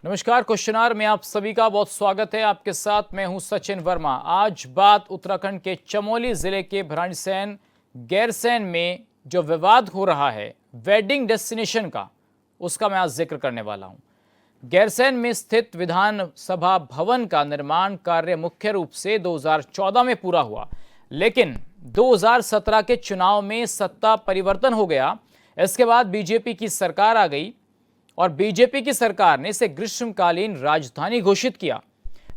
नमस्कार, question our में आप सभी का बहुत स्वागत है। आपके साथ मैं हूं सचिन वर्मा। आज बात उत्तराखंड के चमोली जिले के भराड़ीसैंण गैरसैंण में जो विवाद हो रहा है वेडिंग डेस्टिनेशन का, उसका मैं आज जिक्र करने वाला हूं। गैरसैंण में स्थित विधानसभा भवन का निर्माण कार्य मुख्य रूप से 2014 में पूरा हुआ, लेकिन 2017 के चुनाव में सत्ता परिवर्तन हो गया। इसके बाद बीजेपी की सरकार आ गई और बीजेपी की सरकार ने इसे ग्रीष्मकालीन राजधानी घोषित किया।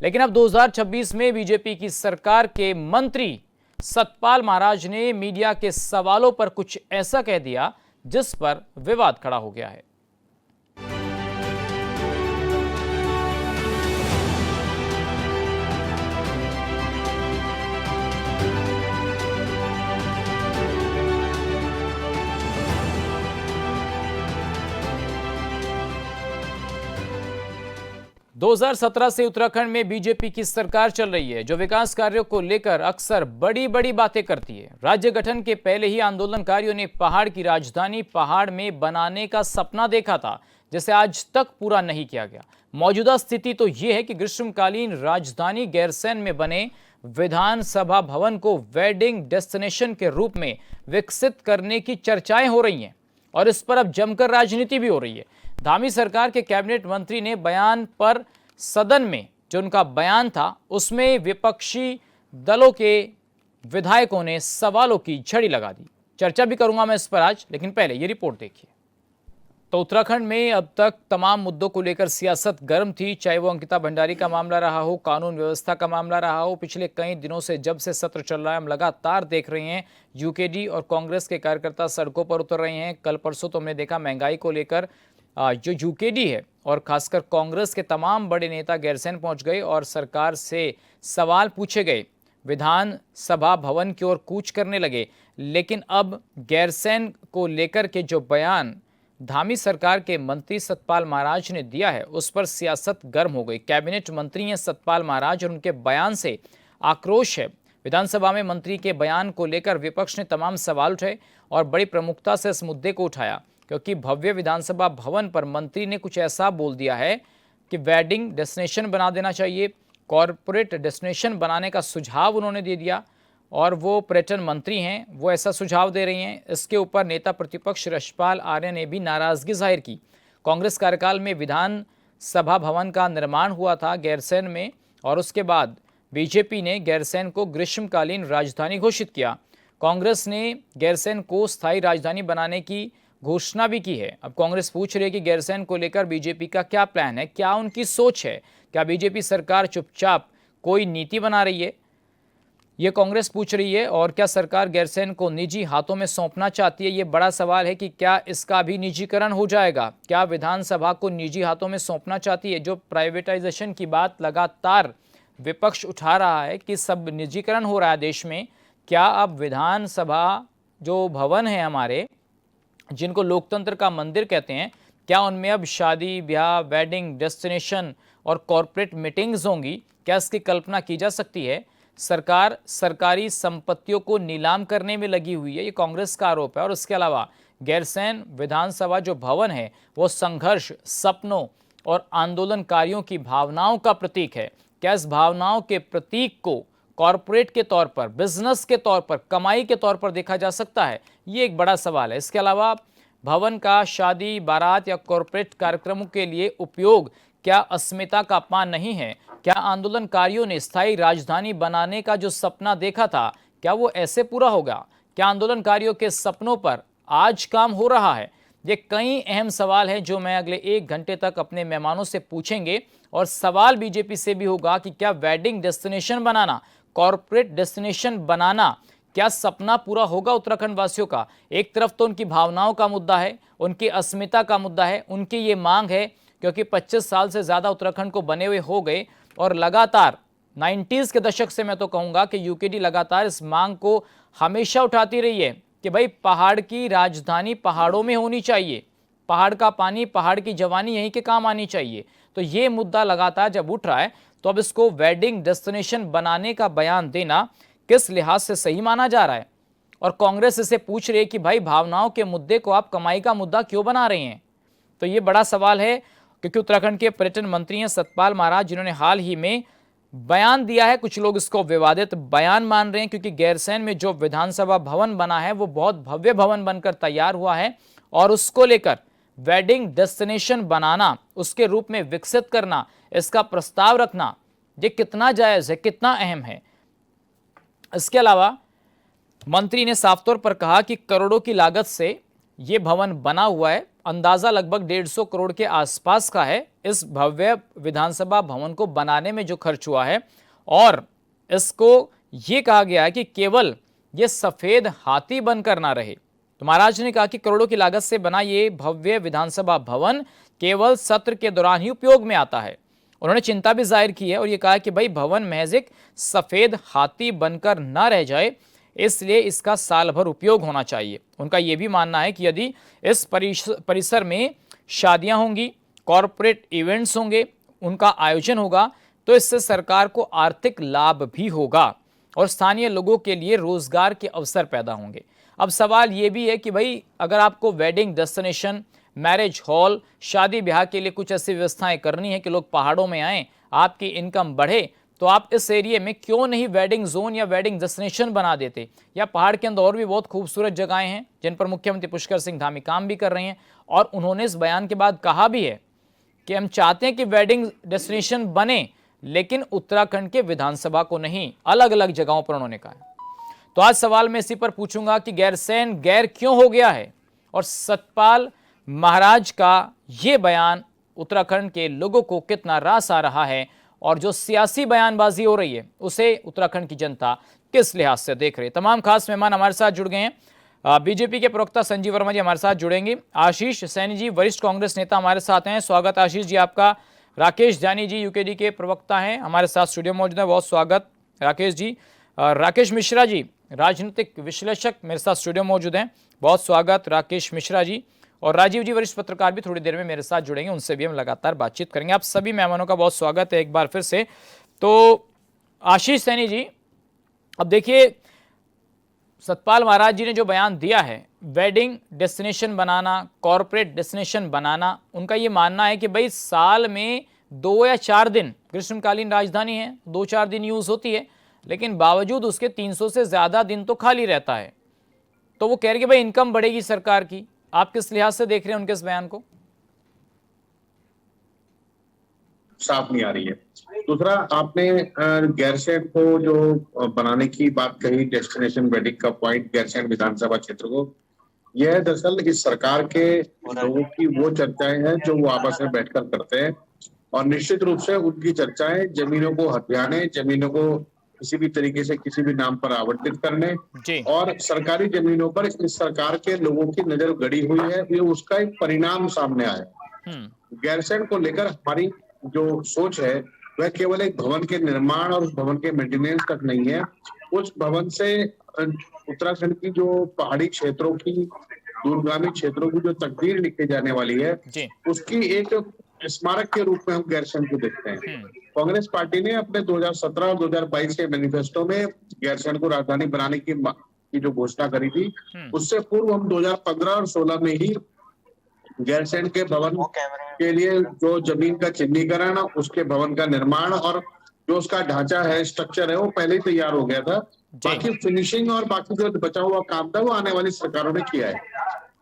लेकिन अब 2026 में बीजेपी की सरकार के मंत्री सतपाल महाराज ने मीडिया के सवालों पर कुछ ऐसा कह दिया जिस पर विवाद खड़ा हो गया है। 2017 से उत्तराखंड में बीजेपी की सरकार चल रही है, जो विकास कार्यों को लेकर अक्सर बड़ी बड़ी बातें करती है। राज्य गठन के पहले ही आंदोलनकारियों ने पहाड़ की राजधानी पहाड़ में बनाने का सपना देखा था, जिसे आज तक पूरा नहीं किया गया। मौजूदा स्थिति तो यह है कि ग्रीष्मकालीन राजधानी गैरसैंण में बने विधानसभा भवन को वेडिंग डेस्टिनेशन के रूप में विकसित करने की चर्चाएं हो रही हैं और इस पर अब जमकर राजनीति भी हो रही है। धामी सरकार के कैबिनेट मंत्री ने बयान पर सदन में जो उनका बयान था उसमें विपक्षी दलों के विधायकों ने सवालों की झड़ी लगा दी। चर्चा भी करूंगा मैं इस पर आज, लेकिन पहले ये रिपोर्ट देखिए। तो उत्तराखंड में अब तक तमाम मुद्दों को लेकर सियासत गर्म थी, चाहे वो अंकिता भंडारी का मामला रहा हो, कानून व्यवस्था का मामला रहा हो। पिछले कई दिनों से जब से सत्र चल रहा है, हम लगातार देख रहे हैं यूकेडी और कांग्रेस के कार्यकर्ता सड़कों पर उतर रहे हैं। कल परसों तो हमने देखा महंगाई को लेकर जो यूकेडी है और खासकर कांग्रेस के तमाम बड़े नेता गैरसैंण पहुंच गए और सरकार से सवाल पूछे गए, विधानसभा भवन की ओर कूच करने लगे। लेकिन अब गैरसैंण को लेकर के जो बयान धामी सरकार के मंत्री सतपाल महाराज ने दिया है, उस पर सियासत गर्म हो गई। कैबिनेट मंत्री हैं सतपाल महाराज और उनके बयान से आक्रोश है। विधानसभा में मंत्री के बयान को लेकर विपक्ष ने तमाम सवाल उठाए और बड़ी प्रमुखता से इस मुद्दे को उठाया, क्योंकि भव्य विधानसभा भवन पर मंत्री ने कुछ ऐसा बोल दिया है कि वेडिंग डेस्टिनेशन बना देना चाहिए। कॉरपोरेट डेस्टिनेशन बनाने का सुझाव उन्होंने दे दिया और वो पर्यटन मंत्री हैं, वो ऐसा सुझाव दे रही हैं। इसके ऊपर नेता प्रतिपक्ष यशपाल आर्य ने भी नाराजगी जाहिर की। कांग्रेस कार्यकाल में विधानसभा भवन का निर्माण हुआ था गैरसैंण में और उसके बाद बीजेपी ने गैरसैंण को ग्रीष्मकालीन राजधानी घोषित किया। कांग्रेस ने गैरसैंण को स्थायी राजधानी बनाने की घोषणा भी की है। अब कांग्रेस पूछ रही है कि गैरसैंण को लेकर बीजेपी का क्या प्लान है, क्या उनकी सोच है, क्या बीजेपी सरकार चुपचाप कोई नीति बना रही है, ये कांग्रेस पूछ रही है। और क्या सरकार गैरसैंण को निजी हाथों में सौंपना चाहती है, ये बड़ा सवाल है कि क्या इसका भी निजीकरण हो जाएगा। क्या विधानसभा को निजी हाथों में सौंपना चाहती है? जो प्राइवेटाइजेशन की बात लगातार विपक्ष उठा रहा है कि सब निजीकरण हो रहा है देश में, क्या अब विधानसभा जो भवन है हमारे, जिनको लोकतंत्र का मंदिर कहते हैं, क्या उनमें अब शादी ब्याह, वेडिंग डेस्टिनेशन और कॉरपोरेट मीटिंग्स होंगी? क्या इसकी कल्पना की जा सकती है? सरकार सरकारी संपत्तियों को नीलाम करने में लगी हुई है, ये कांग्रेस का आरोप है। और इसके अलावा गैरसैंण विधानसभा जो भवन है वो संघर्ष, सपनों और आंदोलनकारियों की भावनाओं का प्रतीक है। क्या इस भावनाओं के प्रतीक को कॉरपोरेट के तौर पर, बिजनेस के तौर पर, कमाई के तौर पर देखा जा सकता है? ये एक बड़ा सवाल है। इसके अलावा भवन का शादी, बारात या कॉरपोरेट कार्यक्रमों के लिए उपयोग क्या अस्मिता का अपमान नहीं है? क्या आंदोलनकारियों ने स्थायी राजधानी बनाने का जो सपना देखा था, क्या वो ऐसे पूरा होगा? क्या आंदोलनकारियों के सपनों पर आज काम हो रहा है? ये कई अहम सवाल हैं जो मैं अगले 1 घंटे तक अपने मेहमानों से पूछेंगे। और सवाल बीजेपी से भी होगा कि क्या वेडिंग डेस्टिनेशन बनाना, कॉरपोरेट डेस्टिनेशन बनाना, क्या सपना पूरा होगा उत्तराखंड वासियों का? एक तरफ तो उनकी भावनाओं का मुद्दा है, उनकी अस्मिता का मुद्दा है, उनकी ये मांग है, क्योंकि 25 साल से ज़्यादा उत्तराखंड को बने हुए हो गए और लगातार 90s के दशक से मैं तो कहूँगा कि यूकेडी लगातार इस मांग को हमेशा उठाती रही है कि भाई पहाड़ की राजधानी पहाड़ों में होनी चाहिए, पहाड़ का पानी, पहाड़ की जवानी यहीं के काम आनी चाहिए। तो ये मुद्दा लगातार जब उठ रहा है तो अब इसको वेडिंग डेस्टिनेशन बनाने का बयान देना किस लिहाज से सही माना जा रहा है? और कांग्रेस इसे पूछ रही है कि भाई भावनाओं के मुद्दे को आप कमाई का मुद्दा क्यों बना रहे हैं? तो ये बड़ा सवाल है। क्योंकि उत्तराखंड के पर्यटन मंत्री हैं सतपाल महाराज, जिन्होंने हाल ही में बयान दिया है। कुछ लोग इसको विवादित बयान मान रहे हैं क्योंकि गैरसैंण में जो विधानसभा भवन बना है वो बहुत भव्य भवन बनकर तैयार हुआ है और उसको लेकर वेडिंग डेस्टिनेशन बनाना, उसके रूप में विकसित करना, इसका प्रस्ताव रखना, ये कितना जायज है, कितना अहम है। इसके अलावा मंत्री ने साफ तौर पर कहा कि करोड़ों की लागत से ये भवन बना हुआ है, अंदाजा लगभग 150 करोड़ के आसपास का है इस भव्य विधानसभा भवन को बनाने में जो खर्च हुआ है। और इसको ये कहा गया है कि केवल ये सफेद हाथी बनकर ना रहे। तो महाराज ने कहा कि करोड़ों की लागत से बना ये भव्य विधानसभा भवन केवल सत्र के दौरान ही उपयोग में आता है। उन्होंने चिंता भी जाहिर की है और ये कहा कि भाई भवन महज एक सफेद हाथी बनकर ना रह जाए, इसलिए इसका साल भर उपयोग होना चाहिए। उनका यह भी मानना है कि यदि इस परिसर में शादियां होंगी, कॉरपोरेट इवेंट्स होंगे, उनका आयोजन होगा, तो इससे सरकार को आर्थिक लाभ भी होगा और स्थानीय लोगों के लिए रोजगार के अवसर पैदा होंगे। अब सवाल ये भी है कि भाई अगर आपको वेडिंग डेस्टिनेशन, मैरिज हॉल, शादी ब्याह के लिए कुछ ऐसी व्यवस्थाएं करनी है कि लोग पहाड़ों में आएँ, आपकी इनकम बढ़े, तो आप इस एरिया में क्यों नहीं वेडिंग जोन या वेडिंग डेस्टिनेशन बना देते। या पहाड़ के अंदर और भी बहुत खूबसूरत जगहें हैं जिन पर मुख्यमंत्री पुष्कर सिंह धामी काम भी कर रहे हैं और उन्होंने इस बयान के बाद कहा भी है कि हम चाहते हैं कि वेडिंग डेस्टिनेशन बने, लेकिन उत्तराखंड के विधानसभा को नहीं, अलग अलग जगहों पर उन्होंने कहा। तो आज सवाल मैं इसी पर पूछूंगा कि गैरसैंण गैर क्यों हो गया है और सतपाल महाराज का ये बयान उत्तराखंड के लोगों को कितना रास आ रहा है और जो सियासी बयानबाजी हो रही है उसे उत्तराखंड की जनता किस लिहाज से देख रही है। तमाम खास मेहमान हमारे साथ जुड़ गए हैं। बीजेपी के प्रवक्ता संजीव वर्मा जी हमारे साथ जुड़ेंगे। आशीष सैनी जी वरिष्ठ कांग्रेस नेता हमारे साथ हैं, स्वागत आशीष जी आपका। राकेश जानी जी यूकेडी के प्रवक्ता हैं, हमारे साथ स्टूडियो मौजूद है, बहुत स्वागत राकेश जी। राकेश मिश्रा जी राजनीतिक विश्लेषक मेरे साथ स्टूडियो मौजूद हैं, बहुत स्वागत राकेश मिश्रा जी। और राजीव जी वरिष्ठ पत्रकार भी थोड़ी देर में मेरे साथ जुड़ेंगे, उनसे भी हम लगातार बातचीत करेंगे। आप सभी मेहमानों का बहुत स्वागत है एक बार फिर से। तो आशीष सैनी जी, अब देखिए सतपाल महाराज जी ने जो बयान दिया है, वेडिंग डेस्टिनेशन बनाना, कॉरपोरेट डेस्टिनेशन बनाना, उनका ये मानना है कि भाई साल में 2 या 4 दिन, ग्रीष्मकालीन राजधानी है, 2-4 दिन यूज होती है, लेकिन बावजूद उसके 300 से ज्यादा दिन तो खाली रहता है। तो वो कह रहे कि भाई इनकम बढ़ेगी सरकार की। आप किस लिहाज से देख रहे हैं उनके इस बयान को? साफ नहीं आ रही है। दूसरा, आपने गैरसैंण को जो बनाने की बात कही, डेस्टिनेशन वेडिंग का पॉइंट गैरसैंण विधानसभा क्षेत्र को, यह दरअसल इस सरकार के लोगों की वो चर्चाएं हैं जो वो आपस में बैठकर करते हैं और निश्चित रूप से उनकी चर्चाएं जमीनों को हथियाने, जमीनों को किसी भी तरीके से किसी भी नाम पर आवंटित करने और सरकारी जमीनों पर इस सरकार के लोगों की नजर गड़ी हुई है, ये उसका एक परिणाम सामने आया। गैरसैंण को लेकर हमारी जो सोच है वह केवल एक भवन के निर्माण और उस भवन के मेंटेनेंस तक नहीं है। उस भवन से उत्तराखंड की जो पहाड़ी क्षेत्रों की, दूरगामी क्षेत्रों की जो तकदीर लिखी जाने वाली है, उसकी एक स्मारक के रूप में हम गैरसैंण को देखते हैं। कांग्रेस पार्टी ने अपने 2017 और 2022 के मैनिफेस्टो में गैरसैंण को राजधानी बनाने की जो घोषणा करी थी, उससे पूर्व हम 2015 और 16 में ही गैरसैंण के भवन के लिए जो जमीन का चिन्हीकरण, उसके भवन का निर्माण और जो उसका ढांचा है, स्ट्रक्चर है, वो पहले ही तैयार हो गया था। बाकी फिनिशिंग और बाकी जो बचा हुआ काम था वो आने वाली सरकारों ने किया है।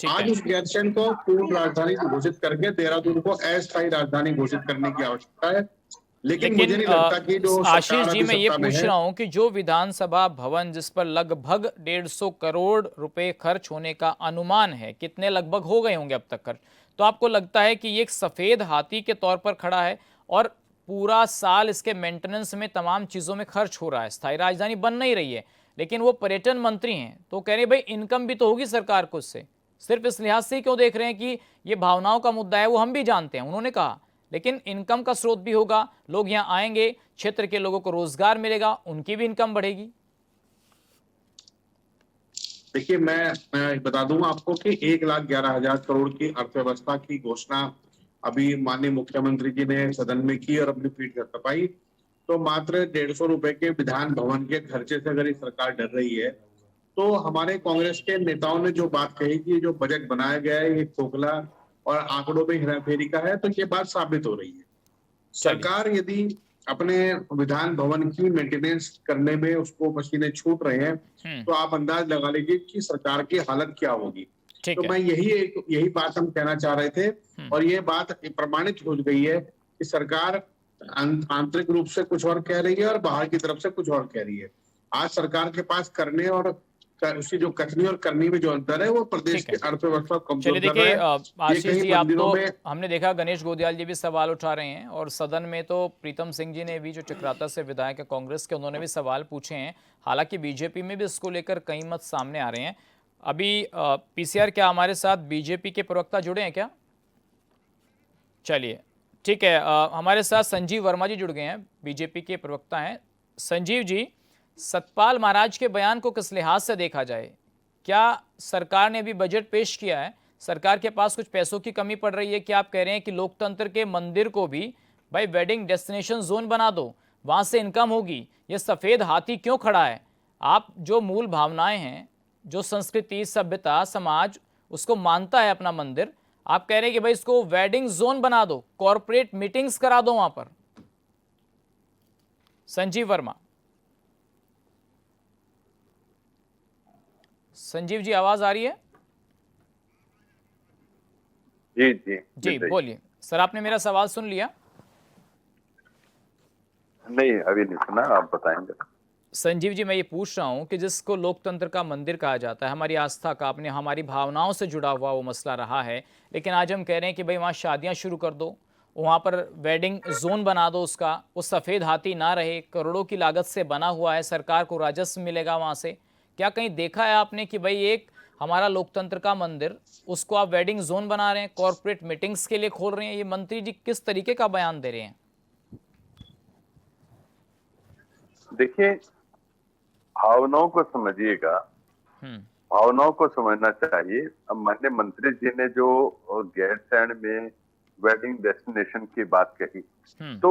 आज उस गैरसैंण को पूर्ण राजधानी घोषित करके देहरादून को अस्थायी राजधानी घोषित करने की आवश्यकता है। लेकिन मुझे नहीं लगता कि जो आशीष जी, मैं ये पूछ रहा हूं कि जो विधानसभा भवन जिस पर लगभग 150 करोड़ रुपए खर्च होने का अनुमान है, कितने लगभग हो गए होंगे अब तक खर्च, तो आपको लगता है कि ये एक सफेद हाथी के तौर पर खड़ा है और पूरा साल इसके मेंटेनेंस में तमाम चीजों में खर्च हो रहा है, स्थायी राजधानी बन नहीं रही है, लेकिन वो पर्यटन मंत्री हैं तो कह रहे भाई इनकम भी तो होगी सरकार को इससे। सिर्फ इस लिहाज से क्यों देख रहे हैं कि ये भावनाओं का मुद्दा है, वो हम भी जानते हैं, उन्होंने कहा, लेकिन इनकम का स्रोत भी होगा, लोग यहाँ आएंगे, क्षेत्र के लोगों को रोजगार मिलेगा, उनकी भी इनकम बढ़ेगी। देखिए, मैं बता दूं आपको कि 1,11,000 करोड़ की अर्थव्यवस्था की घोषणा अभी माननीय मुख्यमंत्री जी ने सदन में की और अपनी पीठ थपथपाई, तो मात्र 150 रुपए के विधान भवन के खर्चे से अगर ये सरकार डर रही है, तो हमारे कांग्रेस के नेताओं ने जो बात कही कि जो बजट बनाया गया है ये खोखला, और आंकड़ों में हेराफेरी का है, तो ये बात साबित हो रही है। सरकार यदि अपने विधान भवन की मेंटेनेंस करने में उसको पसीने छूट रहे हैं, तो आप अंदाज लगा लीजिए कि सरकार की हालत क्या होगी। तो मैं यही बात हम कहना चाह रहे थे, और ये बात प्रमाणित हो गई है कि सरकार आंतरिक रूप से कुछ और कह रही है और बाहर की तरफ से कुछ और कह रही है। आज सरकार के पास करने और उसकी जो कथनी और करनी में जो अंतर है, वो प्रदेश की अर्थव्यवस्था को कमजोर कर रहा है। आशीष जी, आप तो हमने देखा गणेश गोदियाल जी भी सवाल उठा रहे हैं, और सदन में तो प्रीतम सिंह जी ने भी, जो चक्राता से विधायक है कांग्रेस के, उन्होंने भी सवाल पूछे हैं। हालांकि बीजेपी में भी इसको लेकर कई मत सामने आ रहे हैं। अभी पीसीआर, क्या हमारे साथ बीजेपी के प्रवक्ता जुड़े हैं क्या? चलिए ठीक है, हमारे साथ संजीव वर्मा जी जुड़ गए हैं, बीजेपी के प्रवक्ता हैं। संजीव जी, सतपाल महाराज के बयान को किस लिहाज से देखा जाए? क्या सरकार ने अभी बजट पेश किया है, सरकार के पास कुछ पैसों की कमी पड़ रही है? क्या आप कह रहे हैं कि लोकतंत्र के मंदिर को भी भाई वेडिंग डेस्टिनेशन जोन बना दो, वहां से इनकम होगी? ये सफेद हाथी क्यों खड़ा है? आप जो मूल भावनाएं हैं, जो संस्कृति, सभ्यता, समाज उसको मानता है अपना मंदिर, आप कह रहे हैं कि भाई इसको वेडिंग जोन बना दो, कॉर्पोरेट मीटिंग्स करा दो वहां पर। संजीव वर्मा, संजीव जी आवाज आ रही है? जी जी जी बोलिए सर, आपने मेरा सवाल सुन लिया? नहीं, अभी नहीं सुना, आप बताएंगे। संजीव जी, मैं ये पूछ रहा हूं कि जिसको लोकतंत्र का मंदिर कहा जाता है, हमारी आस्था का, अपने हमारी भावनाओं से जुड़ा हुआ वो मसला रहा है, लेकिन आज हम कह रहे हैं कि भाई वहाँ शादियां शुरू कर दो, वहाँ पर वेडिंग जोन बना दो, उसका वो सफ़ेद हाथी ना रहे, करोड़ों की लागत से बना हुआ है, सरकार को राजस्व मिलेगा वहाँ से। क्या कहीं देखा है आपने कि भाई एक हमारा लोकतंत्र का मंदिर, उसको आप वेडिंग जोन बना रहे हैं, कॉर्पोरेट मीटिंग्स के लिए खोल रहे हैं? ये मंत्री जी किस तरीके का बयान दे रहे हैं? देखिए, भावनाओं को समझिएगा, भावनाओं को समझना चाहिए। अब माननीय मंत्री जी ने जो गैरसैंण में वेडिंग डेस्टिनेशन की बात कही, तो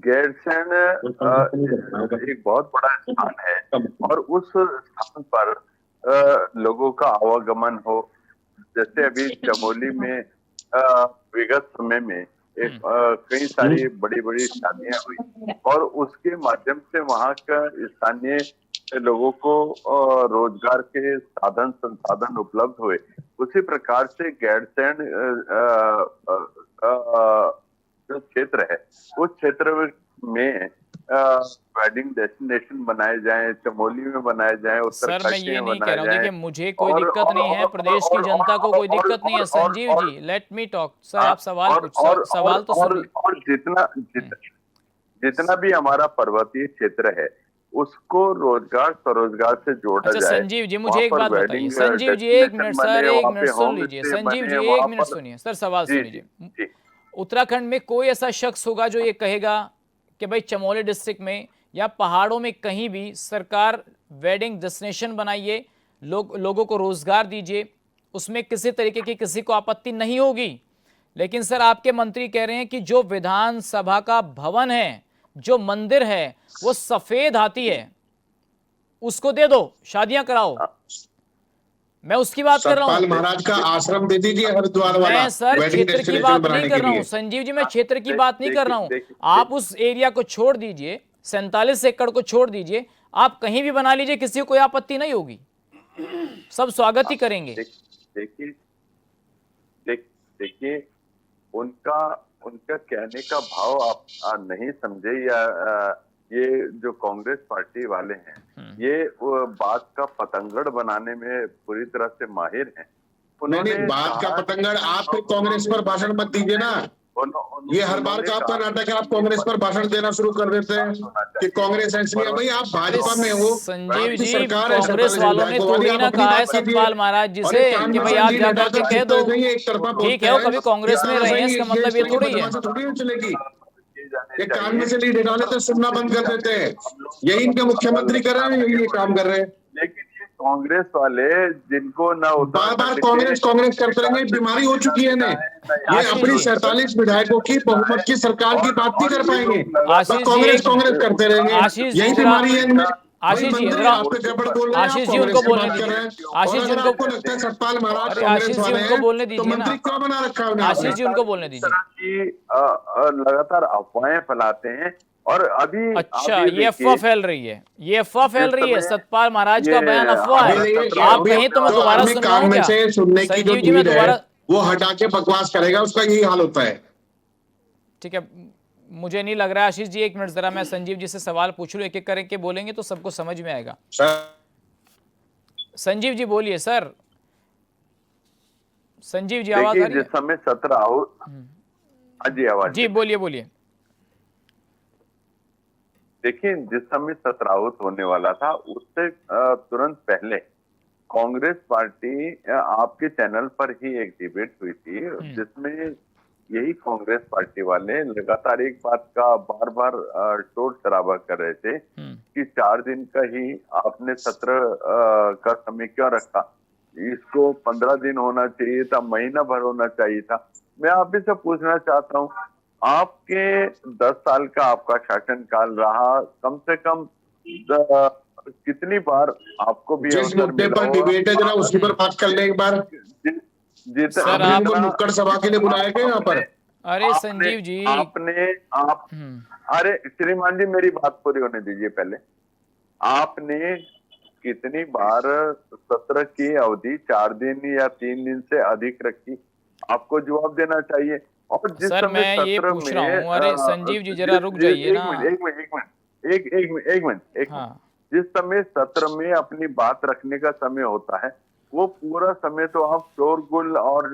गैरसैंण एक बहुत बड़ा स्थान है, और उस स्थान पर लोगों का आवागमन हो। जैसे अभी चमोली में विगत समय में कई सारी बड़ी बड़ी शादियां हुई, और उसके माध्यम से वहां का स्थानीय लोगों को रोजगार के साधन संसाधन उपलब्ध हुए। उसी प्रकार से गैरसैंण जो क्षेत्र है, उस क्षेत्र में वेडिंग डेस्टिनेशन बनाए जाएं, चमोली में बनाए जाएं, सर मैं ये नहीं कह रहा हूँ, देखिए मुझे कोई दिक्कत नहीं है, प्रदेश की जनता को कोई दिक्कत नहीं है। Sanjeev ji, let me talk. Sir आप सवाल सवाल तो सुनिए। और जितना भी हमारा पर्वतीय क्षेत्र है, उसको रोजगार स्वरोजगार से जोड़ा जाए। संजीव जी, मुझे एक बात बताइए। संजीव जी एक मिनट, सर एक मिनट सुन लीजिए। संजीव जी एक मिनट सुनिए, सर सवाल सुन लीजिए। उत्तराखंड में कोई ऐसा शख्स होगा जो ये कहेगा कि भाई चमोली डिस्ट्रिक्ट में या पहाड़ों में कहीं भी सरकार वेडिंग डेस्टिनेशन बनाइए, लोगों को रोजगार दीजिए, उसमें किसी तरीके की किसी को आपत्ति नहीं होगी? लेकिन सर आपके मंत्री कह रहे हैं कि जो विधानसभा का भवन है, जो मंदिर है, वो सफेद हाथी है, उसको दे दो, शादियां कराओ। मैं उसकी बात कर रहा हूँ। सतपाल महाराज का आश्रम दे दीजिए हरिद्वार वाला। मैं सर क्षेत्र की बात नहीं कर रहा हूँ संजीव जी, मैं क्षेत्र की बात नहीं कर रहा हूँ। आप उस एरिया को छोड़ दीजिए, 47 एकड़ को छोड़ दीजिए, आप कहीं भी बना लीजिए, किसी को कोई आपत्ति नहीं होगी, सब स्वागत ही करेंगे। देखिए, उनका कहने का भाव आप नहीं समझे, या ये जो कांग्रेस पार्टी वाले हैं, ये बात का पतंगड़ बनाने में पूरी तरह से माहिर हैं। उन्होंने बात का पतंगड़, आप फिर कांग्रेस पर भाषण मत दीजिए ना। ये हर बार का आपका नाटक है, आप कांग्रेस पर भाषण देना शुरू कर देते हैं कि कांग्रेस ऐसी है। भाई आप भाजपा में हो, संजीव जी, कांग्रेस वालों ने थोड़ी ना कहा है सतपाल महाराज जी से कि भाई आप जाकर के कह दो, ठीक है वो कभी कांग्रेस में रहे हैं, इसका मतलब ये थोड़ी है चलेगी। ये कान में से लीड हटा लेते, सुनना बंद कर देते हैं। यही इनके मुख्यमंत्री कर रहे हैं, यही ये काम कर रहे हैं। लेकिन ये कांग्रेस वाले जिनको ना बार बार कांग्रेस करते रहेंगे, बीमारी हो चुकी है इन्हें। ये अपनी 47 विधायकों की बहुमत की सरकार की बात नहीं कर पाएंगे, कांग्रेस करते रहेंगे, यही बीमारी है इनमें। आशीष जी, मंत्री जरा आप पे गड़बड़ बोल रहे हैं, आप आशीष जी कांग्रेस उनको की बोलने बात कर रहे दीजिए। हैं। और आशीष जी अगर उनको, आपको लगता है सतपाल महाराज अरे कांग्रेस आशीष जी वाले उनको हैं बोलने तो दीजिए ना। मंत्री क्यों बना रखा है उन्हें आशीष आपने? जी उनको बोलने दीजिए। लगातार अफवाहें फैलाते हैं और अभी अच्छा, आप ये ये अफवाह देखिए, फैल रही है, ये अफवाह फैल जिस रही है, समय सतपाल महाराज ये का बयान अफवाह अभी है। नहीं, आप अभी कहें तो मैं जो दोबारा आदमी सुनवाऊं कान में क्या? से सुनने की जो संजीव जी मैं नीड है दोबारा, वो हटा के बकवास करेगा, उसका यही हाल होता है। ठीक है, मुझे नहीं लग रहा है। आशीष जी एक मिनट, जरा मैं संजीव जी से सवाल पूछ लूं, एक एक करके बोलेंगे तो सबको समझ में आएगा। सर संजीव जी बोलिए सर। संजीव जी आवाज आ देखिए, रही है? जिस समय सत्र आउट, हाँ जी आवाज जी बोलिए बोलिए। देखिए, जिस समय सत्र आउट होने वाला था उससे तुरंत पहले कांग्रेस पार्टी आपके चैनल पर ही एक डिबेट हुई थी, जिसमें यही कांग्रेस पार्टी वाले लगातार एक बात का बार बार शोर शराबा कर रहे थे कि 4 दिन का ही आपने सत्र का समय क्यों रखा, इसको 15 दिन होना चाहिए था, महीना भर होना चाहिए था। मैं आप ही से पूछना चाहता हूँ, आपके 10 साल का आपका शासनकाल रहा, कम से कम कितनी बार आपको भी जिस अवसर मुद्दे मिला पर होगा? डिबेट है जरा उसी पर बात कर ले एक बार। सर आपने आप, इनको नुक्कड़ सभा के लिए बुलाया क्या यहाँ पर? अरे संजीव जी, आप अरे श्रीमान जी, मेरी बात पूरी होने दीजिए पहले। आपने कितनी बार सत्र की अवधि 4 दिन या 3 दिन से अधिक रखी, आपको जवाब देना चाहिए। और जिस सर समय मैं ये सत्र पूछ में रहा हूँ, अरे संजीव जी जरा रुक जाइए ना। एक मिनट, हाँ जिस समय सत्र में अपनी बात रखने का समय होता है, वो पूरा समय तो आप शोरगुल और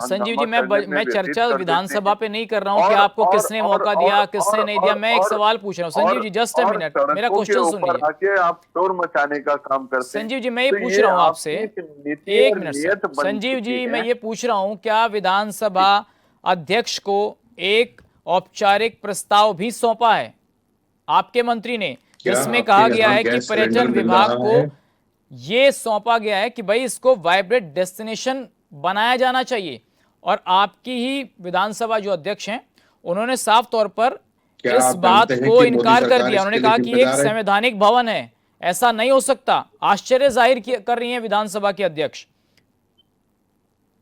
संजीव हंगामा जी, मैं करने में मैं व्यतीत चर्चा कर विधानसभा देते पे हैं। नहीं कर रहा हूँ कि आपको किसने मौका दिया, किसने नहीं दिया। मैं एक सवाल पूछ रहा हूँ Sanjeev ji, just a minute, मेरा सड़कों के क्वेश्चन सुन ऊपर लीजिए। आके आप शोर मचाने का काम करते हैं। संजीव जी मैं ये तो पूछ ये रहा हूँ आपसे, आपकी एक नीति एक और मिनट सर। नियत बन संजीव चुकी जी मैं है। ये पूछ रहा हूँ, क्या विधानसभा अध्यक्ष को एक औपचारिक प्रस्ताव भी सौंपा है आपके मंत्री ने, क्या जिसमें आपके कहा गया यहाँ है कि गैस पर्यटन सिलेंडर मिल विभाग रहा को है? ये सौंपा गया है कि भाई इसको वाइब्रेट डेस्टिनेशन बनाया जाना चाहिए। और आपकी ही विधानसभा जो अध्यक्ष हैं उन्होंने साफ तौर पर क्या इस आप बात जानते हैं को कि मोदी इनकार कर सरकार दिया। इसके उन्होंने लिए कहा कि एक जिम्मेदार है? संवैधानिक भवन है, ऐसा नहीं हो सकता। आश्चर्य जाहिर कर रही हैं विधानसभा के अध्यक्ष।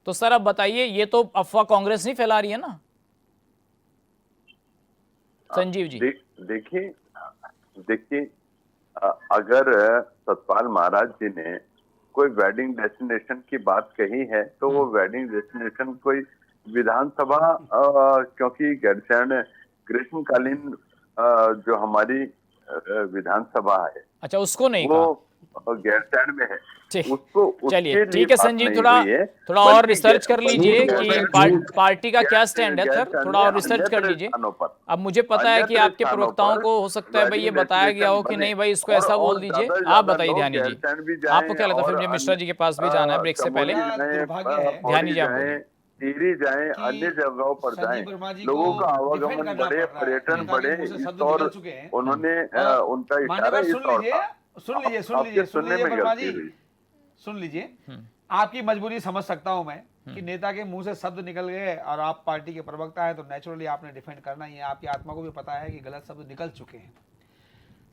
तो सर अब बताइए, ये तो अफवाह कांग्रेस नहीं फैला रही है ना संजीव जी? देखिए, अगर सतपाल महाराज जी ने कोई वेडिंग डेस्टिनेशन की बात कही है तो वो वेडिंग डेस्टिनेशन कोई विधानसभा, क्योंकि गैरसैंण ग्रीष्मकालीन जो हमारी विधानसभा है, अच्छा, उसको नहीं वो कहा। गैरसैंण में है। ठीक, उसको चलिए उसके लिए ठीक है बात संजीव, नहीं थोड़ा हुई है, थोड़ा और बल्कि रिसर्च कर लीजिए झूठ बोल रहे कि हैं, झूठ। पार्टी का क्या स्टैंड है। सर गैरसैंण थोड़ा में और रिसर्च कर अन्यत्र लीजिए। स्थानों पर, अब मुझे पता है कि अन्यत्र आपके स्थानों प्रवक्ताओं पर को हो सकता है भाई ये वेडिंग बताया गया हो कि डेस्टिनेशन नहीं भाई इसको बने ऐसा बोल और दीजिए। ज्यादा से आप ज्यादा बताइए लोग ध्यानी जी, गैरसैंण भी जाएं आपको क्या लगता है? फिर और मुझे मिश्रा जी के पास भी जाना है ब्रेक से पहले। चमोली जाएं, दुर्भाग्य है ध्यानी जी आप जाएं, बोलिए। टिहरी जाएं, कि अन्य जगहों पर जाएं, संजीव वर्मा जी लोगों को का डिफेंड आवागमन करना बढ़े, पड़ रहा है। पर्यटन नेता के बढ़े, मुंह से इस शब्द और निकल चुके हैं। उन्होंने और उनका इशारा मान्यवर इस सुन और लीजिए, था। आपके सुन सुनने लीजिए में वर्मा गलती जी, हुई। सुन लीजिए। आपकी मजबूरी समझ सकता हूं मैं कि नेता के मुंह से शब्द निकल गए और आप पार्टी के प्रवक्ता है तो नेचुरली आपने डिफेंड करना ही है। आपकी आत्मा को भी पता है कि गलत शब्द निकल चुके हैं।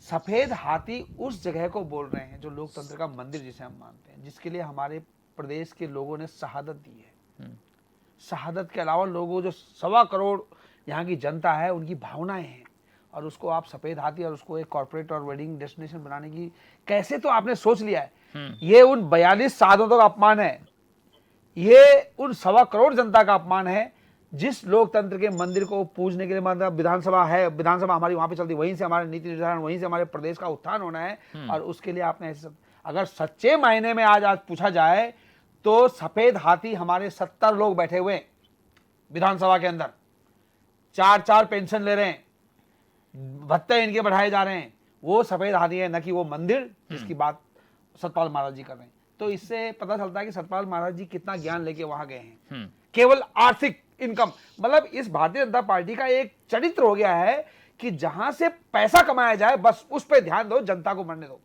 सफेद हाथी उस जगह को बोल रहे हैं जो लोकतंत्र का मंदिर जिसे हम मानते हैं, जिसके लिए हमारे प्रदेश के लोगों ने शहादत दी है। शहादत के अलावा लोगों जो 1.25 करोड़ यहाँ की जनता है उनकी भावनाएं हैं, और उसको आप सफेद हाथी और उसको एक कॉर्पोरेट और वेडिंग डेस्टिनेशन बनाने की कैसे तो आपने सोच लिया है। ये उन 42 शहादतों का अपमान है, ये उन 1.25 करोड़ जनता का अपमान है जिस लोकतंत्र के मंदिर को पूजने के लिए मतलब विधानसभा है, विधानसभा हमारी वहां पे चलती, वहीं से हमारे नीति निर्धारण, वहीं से हमारे प्रदेश का उत्थान होना है। और उसके लिए आपने ऐसे, अगर सच्चे मायने में आज पूछा जाए तो सफेद हाथी हमारे 70 लोग बैठे हुए विधानसभा के अंदर, 4 पेंशन ले रहे हैं, भत्ते इनके बढ़ाए जा रहे हैं, वो सफेद हाथी है, न कि वो मंदिर जिसकी बात सतपाल महाराज जी कर रहे हैं। तो इससे पता चलता है कि सतपाल महाराज जी कितना ज्ञान लेके वहां गए हैं। केवल आर्थिक इनकम, मतलब इस भारतीय जनता पार्टी का एक चरित्र हो गया है कि जहां से पैसा कमाया जाए बस उस पर ध्यान दो, जनता को मरने दो।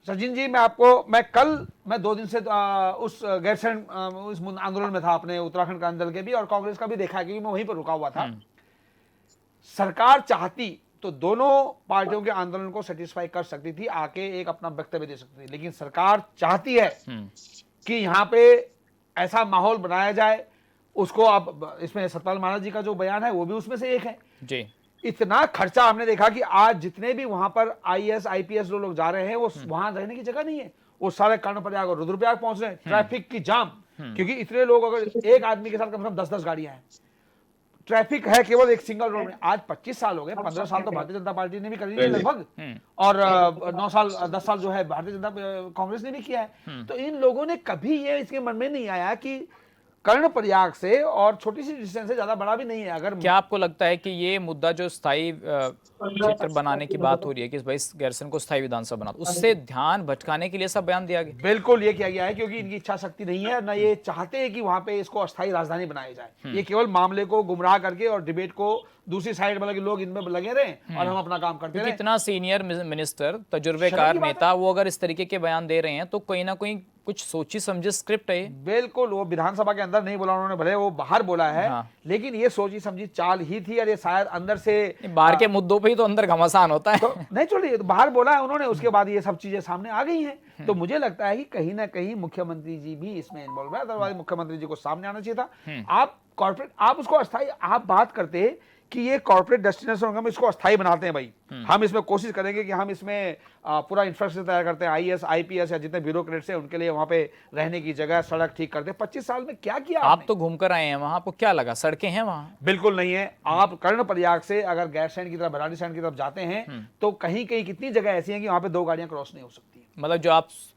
सचिन जी, मैं 2 दिन से उस गैरसैंण उस आंदोलन में था, अपने उत्तराखंड क्रांति दल के भी और कांग्रेस का भी देखा, क्योंकि मैं वहीं पर रुका हुआ था। सरकार चाहती तो दोनों पार्टियों के आंदोलन को सेटिस्फाई कर सकती थी, आके एक अपना वक्तव्य दे सकती थी। लेकिन सरकार चाहती है कि यहाँ पे ऐसा माहौल बनाया जाए, उसको अब इसमें सतपाल महाराज जी का जो बयान है वो भी उसमें से एक है जी। इतना खर्चा हमने देखा कि आज जितने भी वहां पर आईएएस आईपीएस लोग जा रहे हैं वो वहां रहने की जगह नहीं है, वो सारे कर्णप्रयाग और रुद्रप्रयाग पहुंच रहे हैं, ट्रैफिक की जाम, क्योंकि इतने लोग, अगर एक आदमी के साथ कम से कम 10-10 गाड़ियां हैं, ट्रैफिक है केवल एक सिंगल रोड में। आज 25 साल हो गए, 15 साल तो भारतीय जनता पार्टी ने भी कर ली लगभग, और 9 साल 10 साल जो है भारतीय जनता कांग्रेस ने भी किया है। तो इन लोगों ने कभी ये इसके मन में नहीं आया कि कर्णप्रयाग से और छोटी सी डिस्टेंस से ज्यादा बड़ा भी नहीं है। अगर क्या आपको लगता है कि ये मुद्दा जो स्थायी क्षेत्र बनाने की बात हो रही है कि भाई गैरसैंण को स्थायी विधानसभा बना, उससे ध्यान भटकाने के लिए सब बयान दिया गया? बिल्कुल ये किया गया है, क्योंकि इनकी इच्छा शक्ति नहीं है, ना ये चाहते हैं कि वहां पे इसको अस्थायी राजधानी बनाया जाए। ये केवल मामले को गुमराह करके और डिबेट को दूसरी साइड मतलब कि लोग इनमें लगे रहे और हम अपना काम करते रहे। कितना सीनियर मिनिस्टर, तजुर्बेकार नेता, वो अगर इस तरीके के बयान दे रहे हैं तो कहीं ना कहीं कुछ सोची समझी स्क्रिप्ट है। बिल्कुल, वो विधानसभा के अंदर नहीं बोला उन्होंने, भले वो बाहर बोला है, लेकिन ये सोची समझी चाल ही थी, और ये शायद अंदर से बाहर के मुद्दों पे ही तो अंदर घमासान होता है। तो नहीं छोड़िए, तो बाहर बोला है उन्होंने, उसके बाद ये सब चीजें सामने आ गई हैं। तो मुझे लगता है कि कहीं ना कहीं मुख्यमंत्री जी भी इसमें इन्वॉल्व है, अदरवाइज मुख्यमंत्री जी को सामने आना चाहिए था। आप कॉर्पोरेट, आप उसको अस्थायी, आप बात करते कि ये कॉर्पोरेट डेस्टिनेशन होगा, हम इसको अस्थायी बनाते हैं भाई, हम इसमें कोशिश करेंगे कि हम इसमें पूरा इंफ्रास्ट्रक्चर तैयार करते हैं, आईएएस आईपीएस या जितने ब्यूरोक्रेट्स हैं उनके लिए वहां पे रहने की जगह, सड़क ठीक करते हैं। 25 साल में क्या किया आप तो घूमकर आए हैं वहां, आपको क्या लगा सड़कें हैं वहां? बिल्कुल नहीं है। आप कर्णप्रयाग से अगर गैरसैंण की तरफ, भराड़ीसैंण की तरफ जाते हैं तो कहीं कहीं कितनी जगह ऐसी हैं कि वहां पे 2 गाड़ियां क्रॉस नहीं हो सकती। मतलब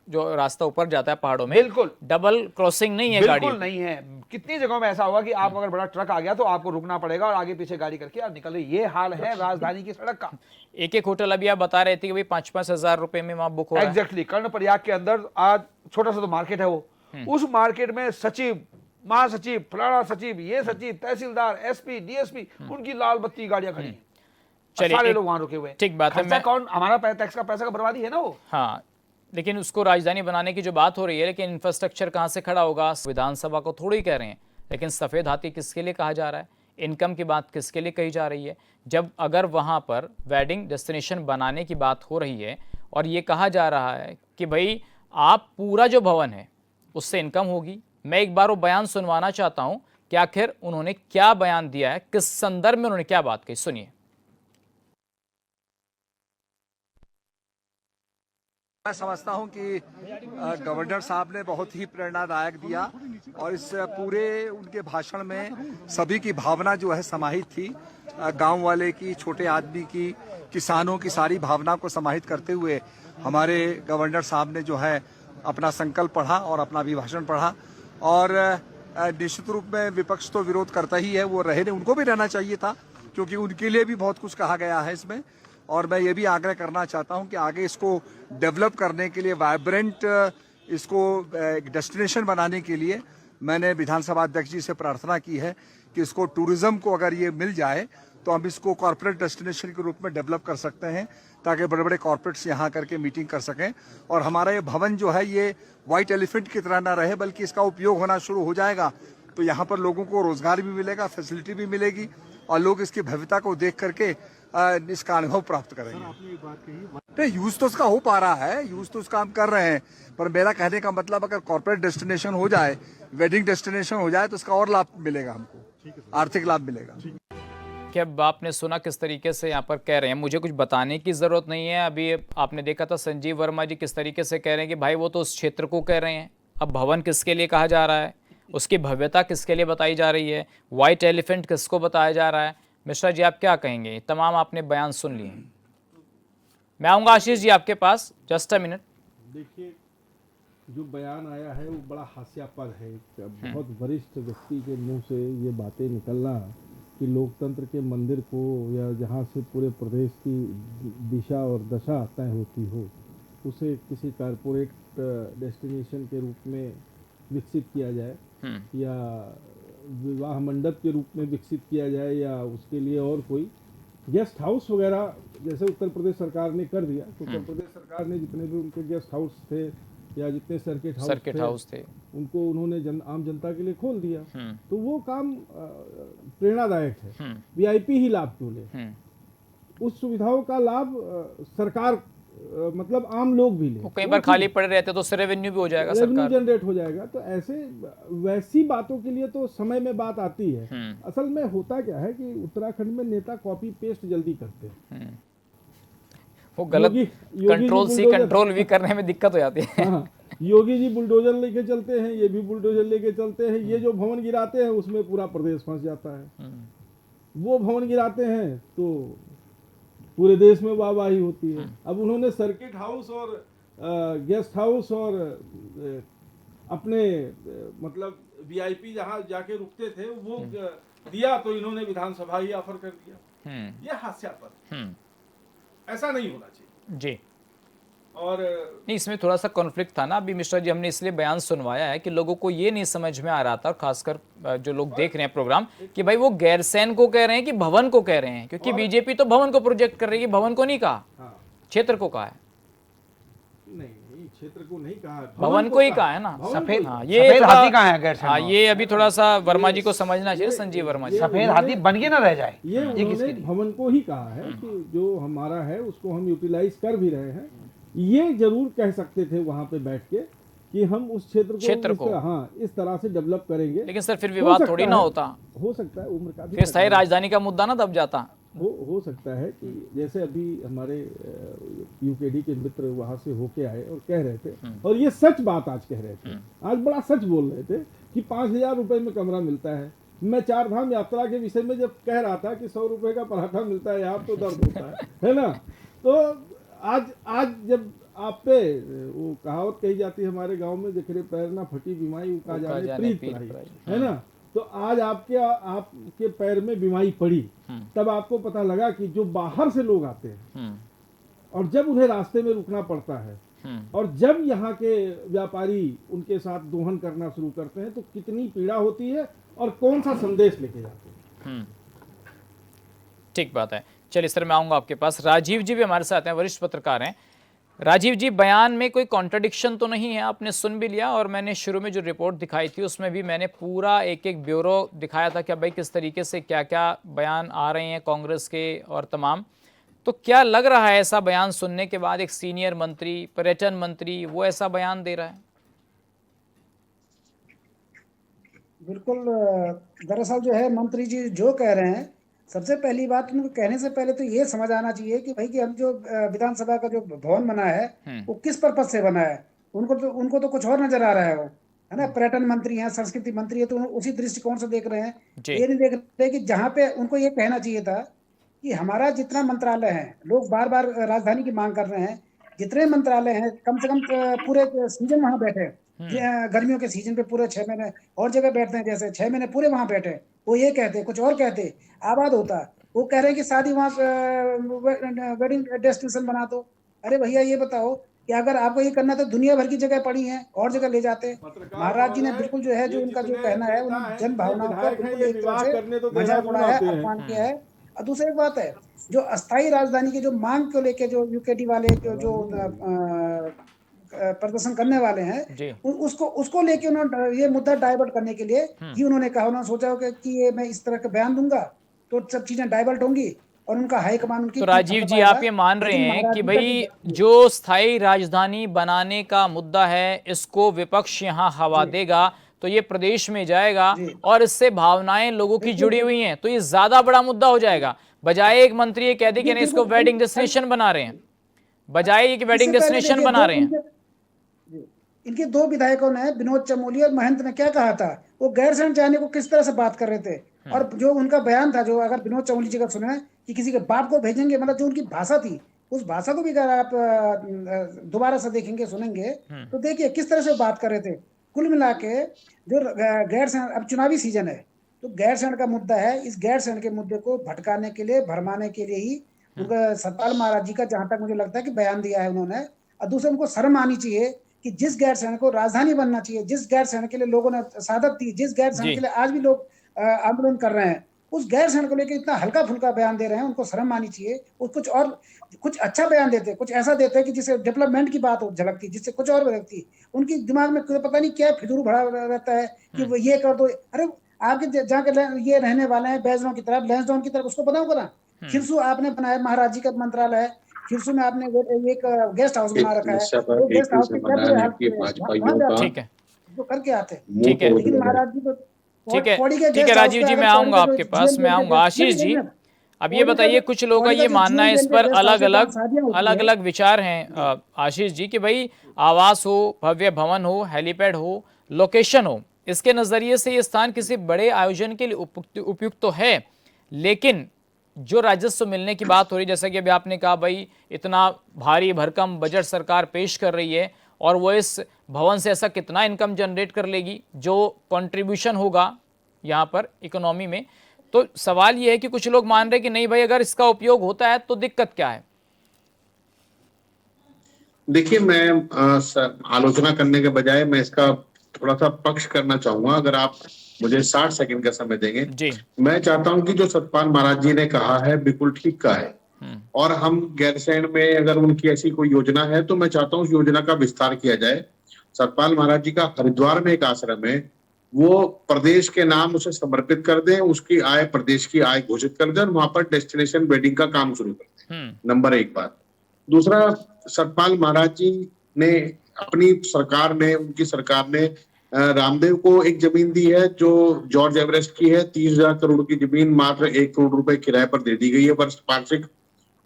जो रास्ता ऊपर जाता है पहाड़ों में, बिल्कुल डबल क्रॉसिंग नहीं है गाड़ी, बिल्कुल नहीं है। कितनी जगहों में ऐसा होगा कि आप अगर बड़ा ट्रक आ गया तो आपको रुकना पड़ेगा और आगे पीछे गाड़ी करके आप निकल रहे। ये हाल है राजधानी की सड़क का। एक होटल अभी आप बता रहे थे कि भाई 5-5 हजार रुपए में वहां बुक हो रहा है। एग्जैक्टली, कर्णप्रयाग के अंदर आज छोटा सा तो मार्केट है वो, उस मार्केट में सचिव, महासचिव, फलाना सचिव, ये सचिव, तहसीलदार, एसपी, डीएसपी, उनकी लाल बत्ती गाड़ियां खड़ी हैं, सारे लोग वहां रुके हुए। ठीक बात है, कौन, हमारा टैक्स का पैसा का बर्बादी है ना वो। हाँ, लेकिन उसको राजधानी बनाने की जो बात हो रही है, लेकिन इंफ्रास्ट्रक्चर कहाँ से खड़ा होगा? विधानसभा को थोड़ी कह रहे हैं, लेकिन सफेद हाथी किसके लिए कहा जा रहा है? इनकम की बात किसके लिए कही जा रही है? जब अगर वहाँ पर वेडिंग डेस्टिनेशन बनाने की बात हो रही है और ये कहा जा रहा है कि भाई आप पूरा जो भवन है उससे इनकम होगी। मैं एक बार वो बयान सुनवाना चाहता हूँ कि आखिर उन्होंने क्या बयान दिया है, किस संदर्भ में उन्होंने क्या बात कही, सुनिए। मैं समझता हूं कि गवर्नर साहब ने बहुत ही प्रेरणादायक दिया और इस पूरे उनके भाषण में सभी की भावना जो है समाहित थी, गांव वाले की, छोटे आदमी की, किसानों की सारी भावना को समाहित करते हुए हमारे गवर्नर साहब ने जो है अपना संकल्प पढ़ा और अपना अभिभाषण पढ़ा। और निश्चित रूप में विपक्ष तो विरोध करता ही है, वो रहे, उनको भी रहना चाहिए था क्योंकि उनके लिए भी बहुत कुछ कहा गया है इसमें। और मैं ये भी आग्रह करना चाहता हूं कि आगे इसको डेवलप करने के लिए, वाइब्रेंट इसको एक डेस्टिनेशन बनाने के लिए मैंने विधानसभा अध्यक्ष जी से प्रार्थना की है कि इसको टूरिज्म को अगर ये मिल जाए तो हम इसको कॉर्पोरेट डेस्टिनेशन के रूप में डेवलप कर सकते हैं, ताकि बड़े बड़े कॉर्पोरेट्स यहाँ करके मीटिंग कर सकें। और हमारा ये भवन जो है ये व्हाइट एलिफेंट की तरह ना रहे, बल्कि इसका उपयोग होना शुरू हो जाएगा तो यहाँ पर लोगों को रोजगार भी मिलेगा, फैसिलिटी भी मिलेगी और लोग इसकी भव्यता को देख करके इसका अनुभव प्राप्त करेंगे। आपने एक बात कही, यूज तो उसका हो पा रहा है, यूज तो उसका हम कर रहे हैं, पर मेरा कहने का मतलब अगर कॉर्पोरेट डेस्टिनेशन हो जाए, वेडिंग डेस्टिनेशन हो जाए तो इसका और लाभ मिलेगा, हमको आर्थिक लाभ मिलेगा। क्या आपने सुना किस तरीके से यहाँ पर कह रहे हैं? मुझे कुछ बताने की जरूरत नहीं है। अभी आपने देखा था संजीव वर्मा जी किस तरीके से कह रहे हैं कि भाई वो तो उस क्षेत्र को कह रहे हैं। अब भवन किसके लिए कहा जा रहा है, उसकी भव्यता किसके लिए बताई जा रही है, व्हाइट एलिफेंट किसको बताया जा रहा है? मिश्रा जी आप क्या कहेंगे? तमाम आपने बयान सुन लिए। मैं आऊँगा आशीष जी आपके पास, जस्ट अ मिनट। देखिए, जो बयान आया है वो बड़ा हास्यास्पद है। बहुत वरिष्ठ व्यक्ति के मुंह से ये बातें निकलना कि लोकतंत्र के मंदिर को या जहाँ से पूरे प्रदेश की दिशा और दशा तय होती हो, उसे किसी कारपोरेट डेस्टिनेशन के रूप में विकसित किया जाए या विवाह मंडप के रूप में विकसित किया जाए या उसके लिए और कोई गेस्ट हाउस वगैरह, जैसे उत्तर प्रदेश सरकार ने कर दिया। तो उत्तर प्रदेश सरकार ने जितने भी उनके गेस्ट हाउस थे या जितने सर्किट हाउस थे उनको उन्होंने आम जनता के लिए खोल दिया। तो वो काम प्रेरणादायक है। वीआईपी ही लाभ क्यों ले? उस सुविधाओं का लाभ सरकार मतलब आम लोग भी लें। वो कई बार खाली पड़े रहते तो उससे रेवेन्यू भी हो जाएगा रेवेन्यू सरकार। जनरेट हो जाएगा। तो ऐसे वैसी बातों के लिए तो समय में बात आती है। असल में होता क्या है कि उत्तराखंड में नेता कॉपी पेस्ट जल्दी करते हैं। वो गलत योगी कंट्रोल जी सी बुलडोजर- कंट्रोल भी करने में दिक्कत हो जाती है। हाँ, योगी जी बुलडोजर लेके चलते हैं, ये भी बुलडोजर लेके चलते हैं। ये जो भवन गिराते हैं उसमें पूरा प्रदेश फंस जाता है। वो भवन गिराते हैं तो पूरे देश में वाहवाही होती है। अब उन्होंने सर्किट हाउस और गेस्ट हाउस और अपने मतलब वीआईपी जहां जाके रुकते थे वो दिया, तो इन्होंने विधानसभा ही ऑफर कर दिया। ये हास्यास्पद, ऐसा नहीं होना चाहिए जी। और नहीं, इसमें थोड़ा सा कॉन्फ्लिक्ट था ना अभी मिश्रा जी, हमने इसलिए बयान सुनवाया है कि लोगों को ये नहीं समझ में आ रहा था, और खासकर जो लोग देख रहे हैं प्रोग्राम, कि भाई वो गैरसैंण को कह रहे हैं कि भवन को कह रहे हैं, क्योंकि बीजेपी तो भवन को प्रोजेक्ट कर रही है, भवन को नहीं कहा, क्षेत्र को कहा है। नहीं, क्षेत्र को नहीं कहा, भवन को ही कहा है ना। सफेद ये सफेद थोड़ा- हाथी कहाँ है गैरसैंण हाँ, में? ये अभी थोड़ा सा वर्मा जी को समझना चाहिए, संजीव वर्मा जी। सफेद हाथी बन के ना रह जाए, ये उन्होंने भवन को ही कहा है कि जो हमारा है उसको हम यूटिलाइज कर भी रहे हैं। ये जरूर कह सकते थे वहां पे बैठ के कि हम उस क्षेत्र को इस तरह से डेवलप करेंगे। लेकिन सर फिर विवाद थोड़ी ना होता, हो सकता है उम्र का भी फिर स्थायी राजधानी का मुद्दा ना दब जाता। हो सकता है कि जैसे अभी हमारे यूकेडी के मित्र वहां से होके आए और कह रहे थे, और ये सच बात आज कह रहे थे, आज बड़ा सच बोल रहे थे कि 5,000 रुपए में कमरा मिलता है। मैं 4 धाम यात्रा के विषय में जब कह रहा था कि 100 रुपए का पराठा मिलता है, आप तो दर्द होता है ना। तो आज जब आप पे वो कहावत कही जाती है हमारे गांव में, जखरे पैर ना फटी बीमारी उका जाने प्रीत पराई, है ना। तो आज आपके पैर में बीमारी पड़ी, तब आपको पता लगा कि जो बाहर से लोग आते हैं और जब उन्हें रास्ते में रुकना पड़ता है, और जब यहाँ के व्यापारी उनके साथ दोहन करना शुरू करते हैं, तो कितनी पीड़ा होती है और कौन सा संदेश लेके जाते हैं। ठीक बात है। चलिए सर, मैं आऊंगा आपके पास। राजीव जी भी हमारे साथ हैं, वरिष्ठ पत्रकार हैं। राजीव जी, बयान में कोई कॉन्ट्रडिक्शन तो नहीं है, आपने सुन भी लिया, और मैंने शुरू में जो रिपोर्ट दिखाई थी उसमें भी मैंने पूरा एक एक ब्यूरो दिखाया था कि भाई किस तरीके से क्या क्या बयान आ रहे हैं कांग्रेस के और तमाम। तो क्या लग रहा है ऐसा बयान सुनने के बाद, एक सीनियर मंत्री, पर्यटन मंत्री, वो ऐसा बयान दे रहा है? बिल्कुल। दरअसल जो है मंत्री जी जो कह रहे हैं, सबसे पहली बात उनको कहने से पहले तो ये समझ आना चाहिए कि भाई कि हम जो विधानसभा का जो भवन बना है वो किस पर्पज से बना है। उनको तो कुछ और नजर आ रहा है, वो है ना। पर्यटन मंत्री हैं, संस्कृति मंत्री है, तो उसी दृष्टिकोण से देख रहे हैं। ये नहीं देख रहे कि जहाँ पे उनको ये कहना चाहिए था कि हमारा जितना मंत्रालय है, लोग बार बार राजधानी की मांग कर रहे हैं, जितने मंत्रालय हैं कम से कम पूरे सीजन वहां बैठे, गर्मियों के सीजन पे पूरे 6 महीने और जगह बैठते हैं, जैसे 6 महीने पूरे वहां बैठे। वो ये कहते, कुछ और कहते, आबाद होता। वो कह रहे हैं कि शादी वहां वेडिंग डेस्टिनेशन बना दो। अरे भैया ये बताओ कि अगर आपको ये करना तो दुनिया भर की जगह पड़ी है, और जगह ले जाते। महाराज जी ने बिल्कुल जो है, जो उनका जो कहना है, उन्होंने जन भावनाओं का बिल्कुल एक तरह से मजाक उड़ाया है, अपमान किया है। और दूसरी एक बात है, जो अस्थायी राजधानी की जो मांग को लेके जो यूकेडी वाले जो प्रदर्शन करने वाले हैं, उसको लेके उन्होंने ये मुद्दा डाइवर्ट करने के लिए ही उन्होंने कहा, उन्होंने सोचा होगा कि ये मैं इस तरह का बयान दूंगा तो सब चीजें डाइवर्ट होंगी और उनका हाईकमान उनकी। तो राजीव जी, आप ये मान रहे हैं कि भाई जो स्थायी राजधानी बनाने का मुद्दा है, इसको विपक्ष यहाँ हवा देगा तो ये प्रदेश में जाएगा, और इससे भावनाएं लोगों की जुड़ी हुई हैं, तो ये ज्यादा बड़ा मुद्दा हो जाएगा। बजाय एक मंत्री ये कह दे कि नहीं, इसको वेडिंग डेस्टिनेशन बना रहे हैं, बजाय ये कि वेडिंग डेस्टिनेशन बना रहे हैं। इनके 2 विधायकों ने, विनोद चमोली और महंत ने क्या कहा था, वो गैरसैंण जाने को किस तरह से बात कर रहे थे। और जो उनका बयान था, जो अगर विनोद चमोली जी का सुने कि किसी के बाप को भेजेंगे, मतलब जो उनकी भाषा थी, उस भाषा को भी अगर आप दोबारा से देखेंगे, सुनेंगे, तो देखिए किस तरह से बात कर रहे थे। कुल मिला के जो गैरसैंण, अब चुनावी सीजन है तो गैरसैंण का मुद्दा है, इस गैरसैंण के मुद्दे को भटकाने के लिए, भरमाने के लिए ही उनका सतपाल महाराज जी का, जहां तक मुझे लगता है कि बयान दिया है उन्होंने। और दूसरे, उनको शर्म आनी चाहिए कि जिस गैरसैंण को राजधानी बनना चाहिए, जिस गैरसैंण के लिए लोगों ने शहादत दी, जिस गैरसैंण के लिए आज भी लोग आंदोलन कर रहे हैं, उस गैरसैंण को लेकर इतना हल्का फुल्का बयान दे रहे हैं। उनको शर्म आनी चाहिए। कुछ अच्छा बयान देते, कुछ ऐसा देते कि जिससे डेवलपमेंट की बात झलकती, जिससे कुछ और झलकती। उनकी दिमाग में पता नहीं क्या फिजूल भरा रहता है कि वो ये कर दो। अरे आपके जहाँ के ये रहने वाले हैं बैजनाओं की तरफ, लैंसडाउन की तरफ, उसको बताओ ना खिरसू आपने बनाया, महाराज जी का मंत्रालय है, खिरसू में आपने एक गेस्ट हाउस बना रखा है, वो गेस्ट हाउस में क्या बुरे हाल वहां जाते ठीक है, तो करके आते हैं। ठीक है, लेकिन महाराज जी तो ठीक है, पौड़ी के ठीक है गेस्ट हाउस राजीव पे, जी, अगर मैं पौड़ी आऊंगा का जो आपके पास, GM मैं आऊंगा। आशीष जी, अब ये बताइए, कुछ लोगों का ये मानना है, इस पर अलग अलग अलग विचार हैं आशीष जी, कि भाई आवास हो, भव्य भवन हो, हेलीपैड हो, लोकेशन हो, इसके नजरिए से ये स्थान किसी बड़े आयोजन के लिए उपयुक्त तो है, लेकिन जो राजस्व मिलने की बात हो रही, जैसा कि अभी आपने कहा भाई इतना भारी भरकम बजट सरकार पेश कर रही है, और वो इस भवन से ऐसा कितना इनकम जनरेट कर लेगी जो कंट्रीब्यूशन होगा यहाँ पर इकोनॉमी में। तो सवाल ये है कि कुछ लोग मान रहे हैं कि नहीं भाई, अगर इसका उपयोग होता है तो दिक्कत क्या है? देखिए, मैं आलोचना करने के बजाय मैं इसका थोड़ा सा पक्ष करना चाहूंगा, अगर आप मुझे 60 सेकंड का समय देंगे। जी। मैं चाहता हूं कि जो सतपाल महाराज जी ने कहा है बिल्कुल ठीक का है, और हम गैरसैंण में अगर उनकी ऐसी कोई योजना है तो मैं चाहता हूं उस योजना का विस्तार किया जाए। सतपाल महाराज जी का हरिद्वार में एक आश्रम है, वो प्रदेश के नाम उसे समर्पित कर दें, उसकी आय प्रदेश की आय घोषित कर दें, और वहां पर डेस्टिनेशन वेडिंग का काम शुरू कर दें। नंबर एक बात। दूसरा, सतपाल महाराज जी ने अपनी सरकार ने, उनकी सरकार ने रामदेव को एक जमीन दी है जो जॉर्ज एवरेस्ट की है, 30,000 करोड़ की जमीन मात्र 1 करोड़ रुपए किराए पर दे दी गई है वर्ष वार्षिक।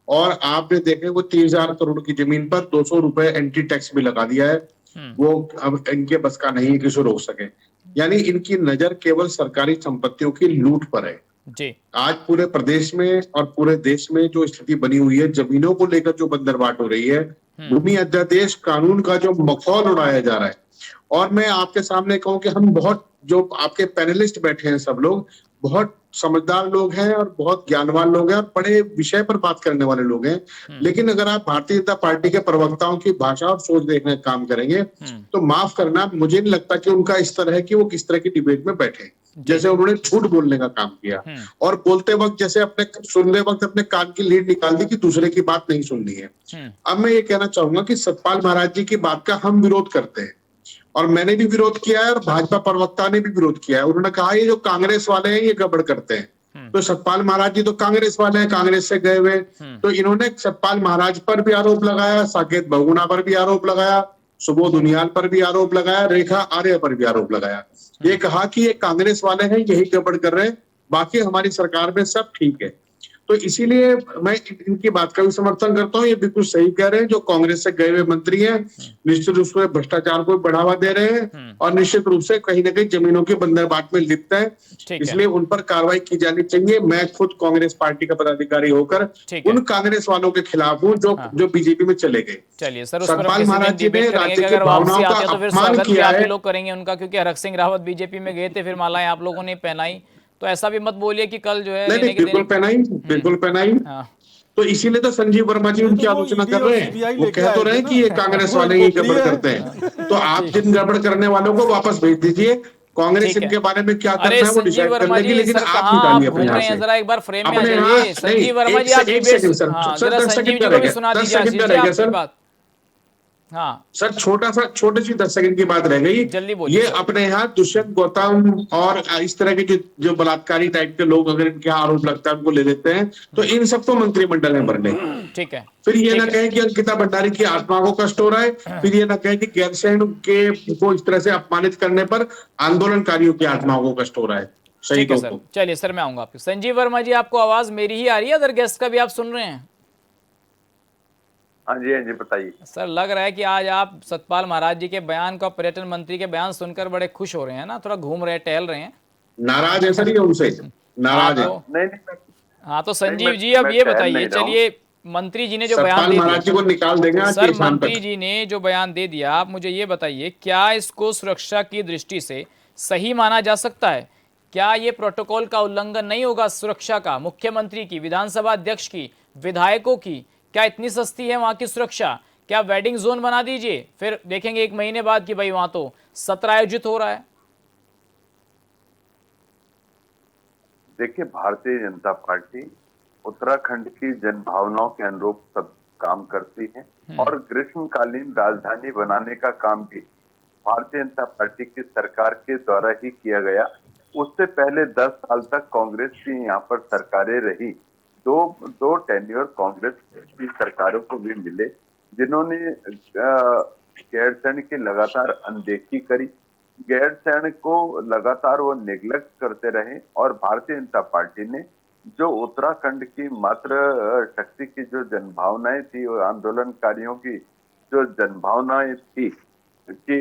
और आपने देखे वो 30,000 करोड़ की जमीन पर 200 रुपए एंटी टैक्स भी लगा दिया है। वो अब इनके बस का नहीं है कि उसे रोक सके। यानी इनकी नजर केवल सरकारी संपत्तियों की लूट पर है। जी। आज पूरे प्रदेश में और पूरे देश में जो स्थिति बनी हुई है, जमीनों को लेकर जो बंदरबाट हो रही है, भूमि अध्यादेश कानून का जो मखौल उड़ाया जा रहा है। और मैं आपके सामने कहूं कि हम बहुत, जो आपके पैनलिस्ट बैठे हैं सब लोग बहुत समझदार लोग हैं और बहुत ज्ञानवान लोग हैं और बड़े विषय पर बात करने वाले लोग हैं, लेकिन अगर आप भारतीय जनता पार्टी के प्रवक्ताओं की भाषा और सोच देखने का काम करेंगे तो माफ करना, मुझे नहीं लगता कि उनका इस तरह है कि वो किस तरह की डिबेट में बैठे। जैसे उन्होंने झूठ बोलने का काम किया और बोलते वक्त जैसे अपने सुनते वक्त अपने कान की लीड निकाल दी कि दूसरे की बात नहीं सुननी है। अब मैं ये कहना चाहूंगा कि सतपाल महाराज जी की बात का हम विरोध करते हैं, और मैंने भी विरोध किया है और भाजपा प्रवक्ता ने भी विरोध किया है। उन्होंने कहा ये जो कांग्रेस वाले हैं ये गड़बड़ करते हैं। तो सतपाल महाराज जी तो कांग्रेस वाले हैं, कांग्रेस से गए हुए, तो इन्होंने सतपाल महाराज पर भी आरोप लगाया, साकेत बहुगुणा पर भी आरोप लगाया, सुबोध उनियाल पर भी आरोप लगाया, रेखा आर्य पर भी आरोप लगाया। ये कहा कि ये कांग्रेस वाले हैं, यही गड़बड़ कर रहे हैं, बाकी हमारी सरकार में सब ठीक है। तो इसीलिए मैं इनकी बात का भी समर्थन करता हूँ। ये बिल्कुल सही कह रहे हैं, जो कांग्रेस से गए हुए मंत्री हैं निश्चित रूप से भ्रष्टाचार को बढ़ावा दे रहे हैं और निश्चित रूप से कहीं ना कहीं जमीनों के बंदरबाट में लिप्त हैं, इसलिए उन पर कार्रवाई की जानी चाहिए। मैं खुद कांग्रेस पार्टी का पदाधिकारी होकर उन कांग्रेस वालों के खिलाफ हूँ जो बीजेपी में चले गए। चलिए सर, सतपाल महाराज जी ने राज्य की भावनाओं का अपमान किया है। लोग करेंगे उनका, क्योंकि हरक सिंह रावत बीजेपी में गए थे, फिर मालाएं आप लोगों ने पहनाई, तो ऐसा भी मत बोलिए कि कल जो है नहीं, बिल्कुल पहनाई। तो इसीलिए तो संजीव वर्मा जी उनकी आलोचना कर रहे हैं। वो कह तो रहे हैं कि ये कांग्रेस वाले ही गड़बड़ करते हैं। तो आप जिन गड़बड़ करने वालों को वापस भेज दीजिए, कांग्रेस इनके बारे में क्या करना है वो डिसाइड कर लेगी, लेकिन आप निकालिए अपने यहाँ से। जरा एक बार फ्रेम में आ जाइए संजीव वर्मा जी, आप एक सेकंड सर, 10 सेकंड का रहेगा सर। हाँ सर, छोटी सी 10 सेकंड की बात रह गई। जल्दी बोलिए। ये अपने यहाँ दुष्यंत गौतम और इस तरह के जो बलात्कारी टाइप के लोग अगर इनके आरोप लगता है उनको ले लेते हैं, तो इन सबको मंत्रिमंडल में भर लें। ठीक है। फिर ये ना कहें कि अंकिता भंडारी की आत्मा को कष्ट हो रहा है, फिर ये ना कहें कि गैरसैंण के को इस तरह से अपमानित करने पर आंदोलनकारियों की आत्माओं को कष्ट हो रहा है। ठीक है सर, चलिए सर मैं आऊंगा आपके। संजीव वर्मा जी, आपको आवाज मेरी ही आ रही है, अदर गेस्ट का भी आप सुन रहे हैं? हाँ जी बताइए सर। लग रहा है कि आज आप सतपाल महाराज जी के बयान का, पर्यटन मंत्री के बयान सुनकर बड़े खुश हो रहे हैं ना, थोड़ा घूम रहे, टहल रहे हैं। नाराज है सर ये उनसे, नाराज है। नहीं। हाँ तो संजीव जी अब ये बताइए, चलिए मंत्री जी ने जो बयान दे दिया, को निकाल देंगे सर, मंत्री जी ने जो बयान दे दिया, आप मुझे ये बताइए, क्या इसको सुरक्षा की दृष्टि से सही माना जा सकता है? क्या ये प्रोटोकॉल का उल्लंघन नहीं होगा? सुरक्षा का, मुख्यमंत्री की, विधानसभा अध्यक्ष की, विधायकों की, क्या इतनी सस्ती है वहां की सुरक्षा? क्या वेडिंग जोन बना दीजिए, फिर देखेंगे 1 महीने बाद कि भाई वहां तो सत्र आयोजित हो रहा है। देखिए, भारतीय जनता पार्टी उत्तराखंड की जनभावनाओं के अनुरूप सब काम करती है और ग्रीष्मकालीन राजधानी बनाने का काम भी भारतीय जनता पार्टी की सरकार के द्वारा ही किया गया। उससे पहले 10 साल तक कांग्रेस की यहाँ पर सरकारें रही, दो टेन्योर कांग्रेस की सरकारों को भी मिले जिन्होंने गैरसैंण की लगातार अनदेखी करी, गैरसैंण को लगातार वो नेग्लेक्ट करते रहे और भारतीय जनता पार्टी ने जो उत्तराखंड की मात्र शक्ति की जो जनभावनाएं थी और आंदोलनकारियों की जो जनभावनाएं थी कि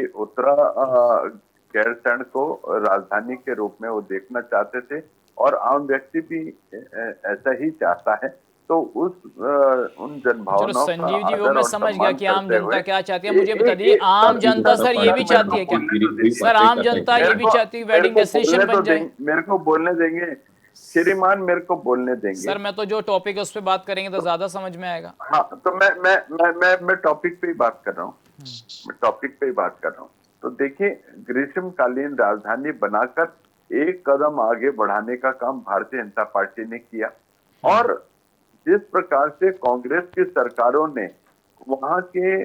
गैरसैंण को राजधानी के रूप में वो देखना चाहते थे और आम व्यक्ति भी ऐसा ही चाहता है, तो उन जनभावनाओं का संजीव जी, वो आदर मैं और समझ गया सम्मान कि आम करते जनता हुए क्या चाहती है। मुझे बता दीजिए, आम जनता सर ये भी चाहती है क्या? सर आम जनता ये भी चाहती है वेडिंग डेस्टिनेशन बन जाए? मेरे को बोलने देंगे श्रीमान, मेरे को बोलने देंगे सर। मैं तो जो टॉपिक है उस पर बात करेंगे तो ज्यादा समझ में आएगा। हाँ, तो मैं टॉपिक पे ही बात कर रहा हूँ, मैं टॉपिक पे ही बात कर रहा हूँ। तो देखिए, ग्रीष्मकालीन राजधानी बनाकर एक कदम आगे बढ़ाने का काम भारतीय जनता पार्टी ने किया और जिस प्रकार से कांग्रेस की सरकारों ने वहां के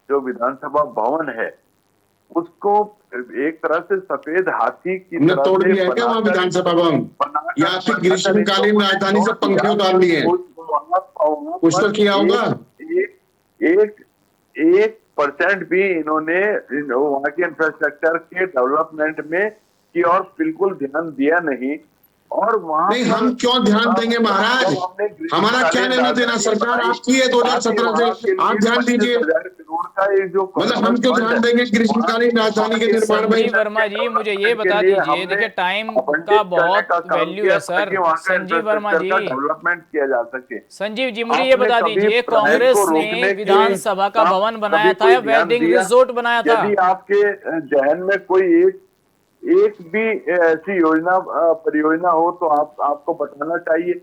जो विधानसभा भवन है उसको एक तरह से सफेद हाथी की तरह तोड़ दिया है क्या वहाँ विधानसभा भवन? या आपकी ग्रीष्मकालीन राजधानी से पंखे उतार लिए हैं? कुछ तो किया होगा। 1% भी इन्होंने वहाँ के इंफ्रास्ट्रक्चर के डेवलपमेंट में की और बिल्कुल ध्यान दिया नहीं। और वहाँ नहीं, हम क्यों ध्यान देंगे महाराज? हमारा क्या लेना देना? सरकार आपकी है 2017 से, आप ध्यान दीजिए। मतलब हम क्यों ध्यान देंगे ग्रीष्मकालीन राजधानी के निर्माण में? संजीव वर्मा जी, मुझे ये बता दीजिए, देखिए टाइम का बहुत वैल्यू है सर। संजीव वर्मा जी, डेवलपमेंट किया जा सके। संजीव जी मुझे ये बता दीजिए, कांग्रेस ने विधानसभा का भवन बनाया था या वेडिंग रिजोर्ट बनाया था? यदि आपके जहन में कोई एक भी ऐसी योजना परियोजना हो तो आपको बताना चाहिए।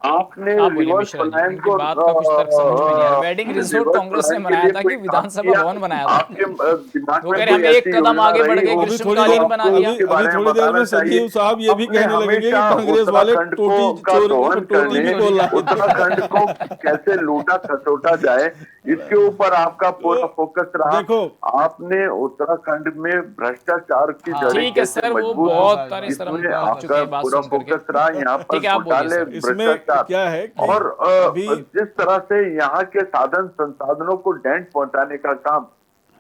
आपने रिवर्स प्लान को बात का कुछ तर्क समझ में नहीं आ रहा। वेडिंग रिजोर्ट कांग्रेस ने बनाया था कि विधानसभा भवन बनाया था? वो कह रहे हम एक कदम आगे बढ़ गए, ग्रीष्मकालीन बना दिया। अभी थोड़ी देर में संजीव साहब ये भी कहने लगेंगे कि कांग्रेस वाले उत्तराखंड को कैसे लूटा खसोटा जाए, इसके ऊपर आपका पूरा फोकस रहा। देखो, आपने उत्तराखंड में भ्रष्टाचार की जड़ें ठीक है सर, वो बहुत सारे सर हम पहुंच चुके हैं बात पूरा सुन करके। फोकस रहा यहाँ पर ठीक है, आप बोलिए घोटाले, सर। इसमें क्या है कि और अभी जिस तरह से यहाँ के साधन संसाधनों को डेंट पहुंचाने का काम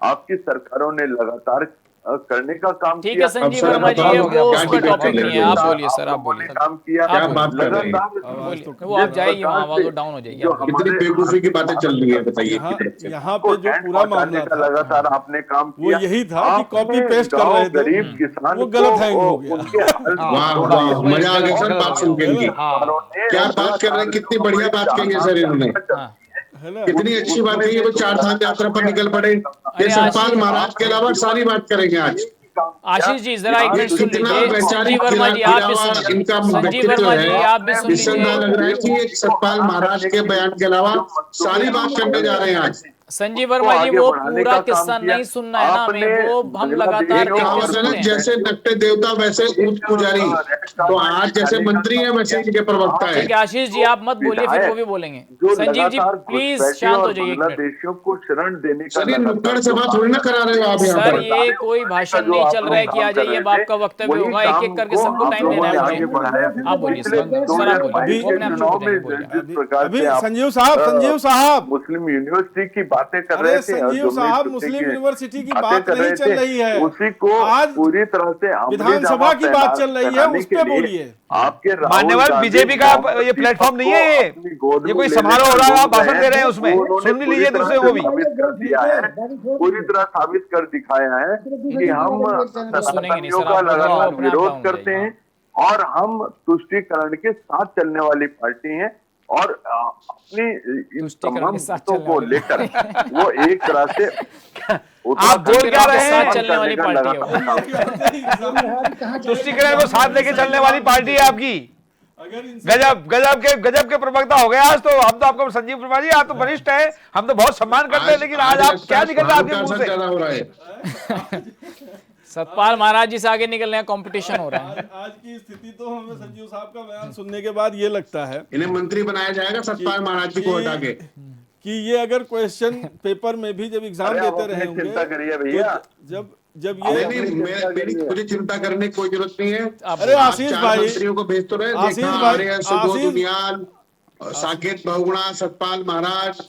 आपकी सरकारों ने लगातार करने का काम ठीक किया। है संजीव वर्मा जी, वो उसका टॉपिक नहीं है, आप बोलिए सर, आप बोलिए। काम किया, क्या बात कर रहे हैं? बोलिए, वो आप जाइए वहाँ, आवाज डाउन हो जाएगी। कितनी बेवकूफी की बातें चल रही है बताइए। यहाँ पे जो पूरा मामला था लगातार आपने काम वो किया, यही था कि कॉपी पेस्ट कर रहे थे, गरीब किसान वो गलत हैंग हो गया। वाह वाह, मजा आ गया सर बात सुन के इनकी। क्या बात कर रहे हैं, कितनी बढ़िया बात कही है सर इन्होंने, कितनी अच्छी बात कही है। वो 4 धाम यात्रा पर निकल पड़े। ये सतपाल महाराज के अलावा सारी बात करेंगे आज। आशीष जी जरा एक मिनट सुन लीजिए। वैचारिक संजीव वर्मा जी आप भी सुनिए। इनका संजीव व्यक्तित्व वर्मा जी है, आप भी सुन इससे अंदाजा लग रहा है कि एक सतपाल महाराज के बयान के अलावा सारी बात करने जा रहे हैं आज। संजीव वर्मा जी वो पूरा किस्सा नहीं सुनना है ना हमें, वो हम लगातार देखते सुनते हैं। जैसे नकटे देवता वैसे ऊंट पुजारी, तो आज जैसे मंत्री है वैसे इनके प्रवक्ता है। ठीक है आशीष जी आप मत बोलिए, फिर वो भी बोलेंगे। संजीव जी प्लीज शांत हो जाइए एक मिनट। देशों को शरण देने का सर ये नुक्कड़ सभा थोड़ी ना करा रहे हो आप यहाँ सर पर। ये कोई भाषण नहीं चल रहा है कि आ जाइए अब आपका वक्तव्य होगा, एक एक करके सबको टाइम देना है मुझे। आप बोलिए सर, आप बोलिए, वो अपने आप चुप हो जाएंगे। अभी संजीव साहब मुस्लिम यूनिवर्सिटी की बातें कर रहे थे। संजीव साहब, मुस्लिम यूनिवर्सिटी की बात नहीं चल रही है, उसी को आज पूरी तरह से विधानसभा की बात चल रही है, उस पे बोलिए। आपके मान्यवर बीजेपी का ये प्लेटफॉर्म नहीं है, ये कोई समारोह हो रहा है, आप भाषण दे रहे हैं उसमें, सुन भी लीजिए दूसरे को भी। पूरी तरह साबित कर दिखाया है कि हम सनातनियों का लगातार विरोध करते हैं और हम तुष्टीकरण के साथ चलने वाली पार्टी हैं और अपनी तमाम बातों को लेकर वो एक तरह से आप बोल क्या रहे हैं? चलने वाली पार्टी है, तुष्टीकरण को साथ लेके चलने वाली पार्टी है आपकी। गजब के प्रवक्ता हो गए आज तो। हम तो आपको संजीव वर्मा जी आप तो वरिष्ठ है, हम तो बहुत सम्मान करते हैं, लेकिन आज आप क्या निकल रहा है आपके मुंह से? सतपाल महाराज जी से आगे निकल रहे हैं, कंपटीशन हो रहा है। आज की स्थिति तो हमें संजीव साहब का बयान सुनने के बाद ये लगता है इन्हें मंत्री बनाया जाएगा सतपाल महाराज जी को हटा के, कि ये अगर क्वेश्चन पेपर में भी जब एग्जाम देते रहे होंगे, चिंता करिए भैया, जब जब नहीं ये नहीं मेरी मुझे चिंता करने की कोई जरूरत नहीं है। अरे आशीष चार भाई, मंत्रियों को भेज तो रहे, आशीष देखा भाई, आर्य सुबोध आशीष उनियाल, साकेत बहुगुणा, सतपाल महाराज,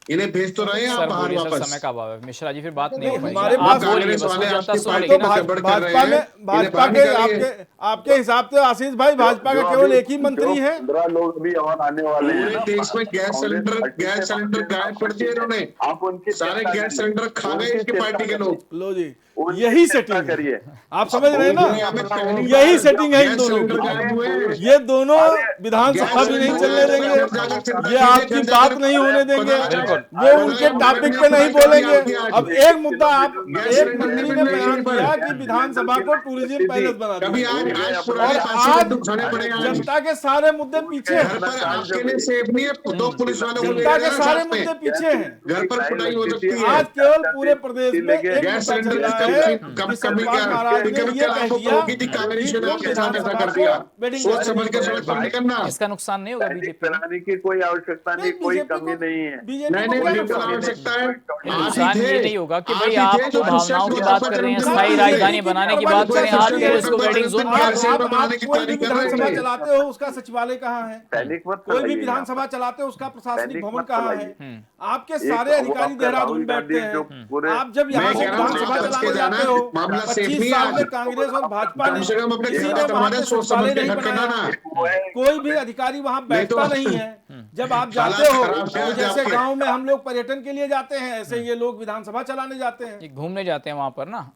इन्हें भेज तो रहे हैं आप सर बाहर बोलिए सर, वापस। समय का अभाव है, मिश्रा जी फिर बात नहीं हो पाएगी। हमारे आप पास बोलिए, कांग्रेस बस वो वाले जनता आपकी सुन पार्टी लेगी तो ना। गड़बड़ कर रहे भाजपा हैं, में इन्हें भाजपा बाहर के निकालिए। आपके हिसाब से आशीष भाई भाजपा का केवल एक ही मंत्री है। 15 लोग भी और आने वाले हैं पूरे ना। देश में गैस सिलेंडर गायब कर दिए इन्होंने। आप उनकी सारे चिंता गैस करिए। सिलेंडर खा गए उनकी इसकी चिंता पार्टी के करिए। लोग। लो जी, उनकी यही चिंता सेटिंग है, करिए। आप समझ रहे हैं ना, दुनिया में पहली यही बार सेटिंग है इन गैस दोनों सिलेंडर की। गायब हुए हैं। ये दोनों विधानसभा गैस भी नहीं सिलेंडर चलने गायब देंगे, हुए, जाकर चिंता ये कीजिए, आपकी घर बात जाकर नहीं होने देंगे, बिल्कुल। वो उनके टॉपिक पे नहीं बोलेंगे। अब एक मुद्दा आप, गैस एक सिलेंडर मंत्री नहीं ने मिल रही बयान पर। दिया कि विधानसभा को टूरिज्म पैलेस बना कभी दिया, आज पुराने और पैसे आज लड्डू खाने पड़े आज। जनता के सारे मुद्दे पीछे घर हैं, पर आपके लिए सेफ नहीं है, 2 पुलिस वालों को ले जनता के जाना सारे साथ में। मुद्दे पीछे हैं। घर पर कुटाई हो सकती है। आज केवल पूरे प्रदेश में एक गैस मुद्दा चल सिलेंडर रहा कभी है कम कि कमी सतपाल महाराज ने कभी ये कल कह आपको दिया होगी थी कांग्रेस कि ने तुम आपके साथ ऐसा विधानसभा कर दिया। को वेडिंग सोच गार्डन समझ के नहीं सड़क पर नहीं करना। इसका नुकसान नहीं होगा पैनिक बीजेपी को? फैलाने की कोई आवश्यकता नहीं, कोई कमी नहीं है। बीजेपी नहीं को नहीं क्या बिल्कुल नुकसान है? आवश्यकता है। नुकसान ये नहीं होगा कि भाई आप ही थे आप जो तो भावनाओं की बात कर रहे हैं, स्थायी राजधानी बनाने की बात कर रहे हैं, आप कह रहे हैं इसको वेडिंग जोन बना रहे हैं। आप कोई भी विधानसभा चलाते हो उसका सचिवालय कहाँ है? पैनिक मत कोई भी फैलाइए विधानसभा चलाते हो उसका प्रशासनिक पैनिक भवन मत कहाँ है? फैलाइए। आपके एक सारे वो अधिकारी आपका देहरादून राहुल बैठते गांधी जो हैं। पूरे आप जब यहाँ मैं से कह रहा हूँ विधानसभा बच के चलाने जाना, जाते हो, मामला सेफ 25 नहीं साल आज। में कांग्रेस और भाजपा कम ने से कम अपने किसी घर ने का वहाँ हमारे पे सोच समझ सचिवालय के नहीं घर करना बनाया, ना। कोई भी अधिकारी वहाँ नहीं तो- बैठता नहीं है। जब आप हालात जाते हो खराब है तो आज जैसे आपके। गांव में हम लोग पर्यटन के लिए जाते हैं, ऐसे ये लोग विधानसभा चलाने जाते हैं। ये घूमने जाते हैं वहां पर ना,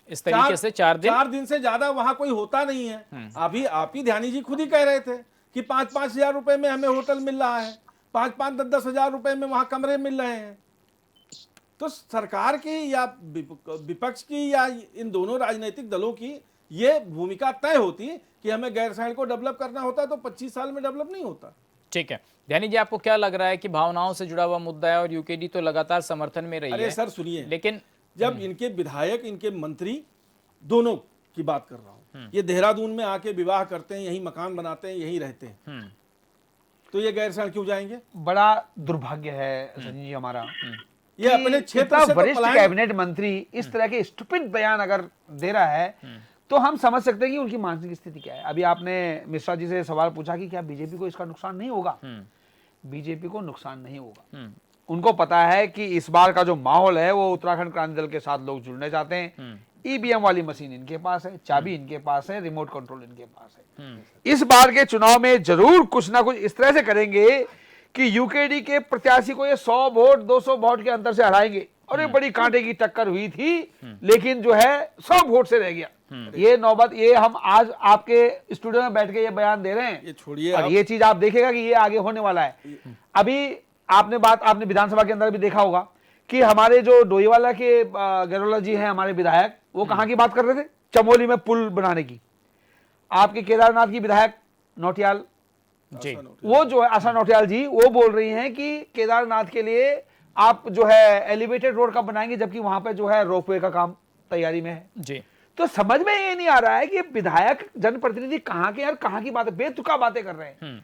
इस तरीके से 4 दिन से ज्यादा वहां कोई होता नहीं है। अभी आप ही ध्यानी जी खुद ही कह रहे थे कि 5-5 हजार रुपए में हमें होटल मिल रहा है, 5-5, 10-10 हजार रुपए में वहां कमरे मिल रहे हैं। तो सरकार की या विपक्ष की या इन दोनों राजनीतिक दलों की ये भूमिका तय होती कि हमें गैरसैंण को डेवलप करना होता है, तो 25 साल में डेवलप नहीं होता। ठीक है। ध्यानी जी, आपको क्या लग रहा है कि भावनाओं से जुड़ा हुआ मुद्दा है और यूकेडी तो लगातार समर्थन में रही है? अरे सर सुनिए, लेकिन जब इनके विधायक, इनके मंत्री दोनों की बात कर रहा हूं, ये देहरादून में आके विवाह करते हैं, यही मकान बनाते हैं, यही रहते हैं, तो ये गैरसैंण क्यों जाएंगे? बड़ा दुर्भाग्य है संजय जी हमारा, ये अपने क्षेत्र से तो वरिष्ठ पलायन- कैबिनेट मंत्री इस तरह के स्टूपिड बयान अगर दे रहा है तो हम समझ सकते हैं कि उनकी मानसिक स्थिति क्या है। अभी आपने मिश्रा जी से सवाल पूछा कि क्या बीजेपी को इसका नुकसान नहीं होगा? बीजेपी को नुकसान नहीं होगा। उनको पता है कि इस बार का जो माहौल है वो उत्तराखंड क्रांति दल के साथ लोग जुड़ने चाहते हैं। ईवीएम वाली मशीन इनके पास है, चाबी इनके पास है, रिमोट कंट्रोल इनके पास है। इस बार के चुनाव में जरूर कुछ ना कुछ इस तरह से करेंगे कि यूकेडी के प्रत्याशी को ये 100 वोट 200 वोट के अंतर से हराएंगे। और ये बड़ी कांटे की टक्कर हुई थी, लेकिन जो है 100 वोट से रह गया। ये नौबत, ये हम आज आपके स्टूडियो में बैठ के ये बयान दे रहे हैं, ये छोड़िए और ये चीज आप देखेगा कि ये आगे होने वाला है। अभी आपने विधानसभा के अंदर भी देखा होगा कि हमारे जो डोईवाला के गैरोला जी हैं, हमारे विधायक, वो कहां की बात कर रहे थे? चमोली में पुल बनाने की। आपके केदारनाथ की विधायक नौटियाल जी, वो जो है आशा नौटियाल जी, वो बोल रही हैं कि केदारनाथ के लिए आप जो है एलिवेटेड रोड कब बनाएंगे, जबकि वहां पे जो है रोपवे का काम तैयारी में है। जी। तो समझ में ये नहीं आ रहा है कि विधायक जनप्रतिनिधि कहां के, यार कहां की बातें, बेतुका बातें कर रहे हैं।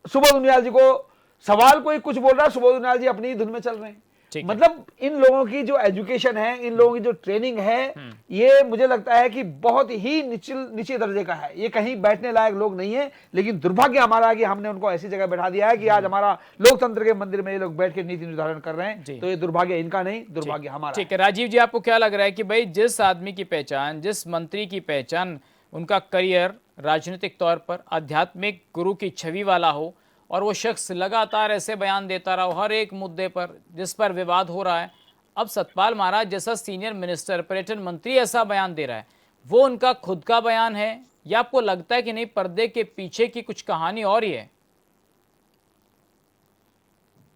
सुबोध उनियाल जी को सवाल कोई कुछ बोल रहा है, सुबोध उनियाल जी अपनी धुन में चल रहे हैं। मतलब इन लोगों की जो एजुकेशन है, इन लोगों की जो ट्रेनिंग है, ये मुझे लगता है कि बहुत ही नीचे दर्जे का है। ये कहीं बैठने लायक लोग नहीं है। लेकिन दुर्भाग्य हमारा है कि हमने उनको ऐसी जगह बैठा दिया है कि आज हमारा लोकतंत्र के मंदिर में ये लोग बैठ के नीति निर्धारण कर रहे हैं। तो ये दुर्भाग्य इनका नहीं, दुर्भाग्य हमारा। ठीक है। राजीव जी, आपको क्या लग रहा है कि भाई जिस आदमी की पहचान, जिस मंत्री की पहचान, उनका करियर राजनीतिक तौर पर आध्यात्मिक गुरु की छवि वाला हो और वो शख्स लगातार ऐसे बयान देता रहा हर एक मुद्दे पर जिस पर विवाद हो रहा है, अब सतपाल महाराज जैसा सीनियर मिनिस्टर, पर्यटन मंत्री ऐसा बयान दे रहा है, वो उनका खुद का बयान है या आपको लगता है कि नहीं पर्दे के पीछे की कुछ कहानी और ही है?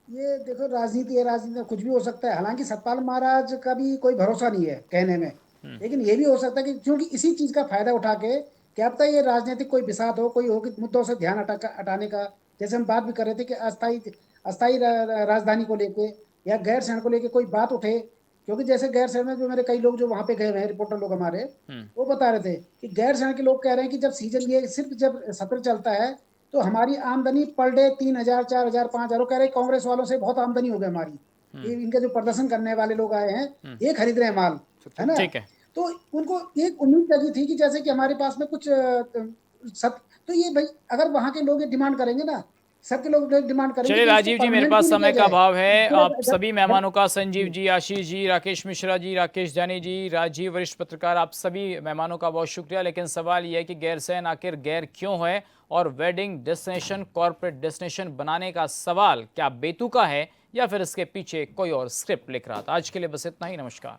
ये देखो, राजनीति है, राजनीति में कुछ भी हो सकता है। हालांकि सतपाल महाराज का भी कोई भरोसा नहीं है कहने में, लेकिन ये भी हो सकता है कि क्योंकि इसी चीज का फायदा उठा के क्या पता ये राजनीतिक कोई बिसात हो, कोई हो कि मुद्दों से ध्यान हटाने का, जैसे हम बात भी कर रहे थे कि अस्थायी राजधानी को लेके या गैरसैंण को लेके कोई बात उठे। क्योंकि जैसे गैरसैंण में जो मेरे कई लोग जो वहां पे गए हुए हैं, रिपोर्टर लोग हमारे, वो बता रहे थे कि गैरसैंण के लोग कह रहे हैं कि जब सीजन, ये सिर्फ जब सत्र चलता है तो हमारी आमदनी पर डे 3,000, 4,000, 5,000, कह रहे कांग्रेस वालों से बहुत आमदनी हो गई हमारी। ये इनके जो प्रदर्शन करने वाले लोग आए हैं, ये खरीद रहे हैं माल, है ना। ठीक है। तो उनको एक उम्मीद लगी थी कि जैसे कि हमारे पास में कुछ सब, तो ये भाई अगर वहां के लोग डिमांड करेंगे ना, सबके लोग डिमांड करेंगे। चलिए कि राजीव इसको जी, मेरे permanent पास क्यों नहीं समय किया का जाए? अभाव है। तो आप सभी मेहमानों का, संजीव जी, आशीष जी, राकेश मिश्रा जी, राकेश जानी जी, राजीव वरिष्ठ पत्रकार, आप सभी मेहमानों का बहुत शुक्रिया। लेकिन सवाल यह है कि गैरसैंण आखिर गैर क्यों है, और वेडिंग डेस्टिनेशन कॉर्पोरेट डेस्टिनेशन बनाने का सवाल क्या बेतुका है या फिर इसके पीछे कोई और स्क्रिप्ट लिख रहा था। आज के लिए बस इतना ही। नमस्कार।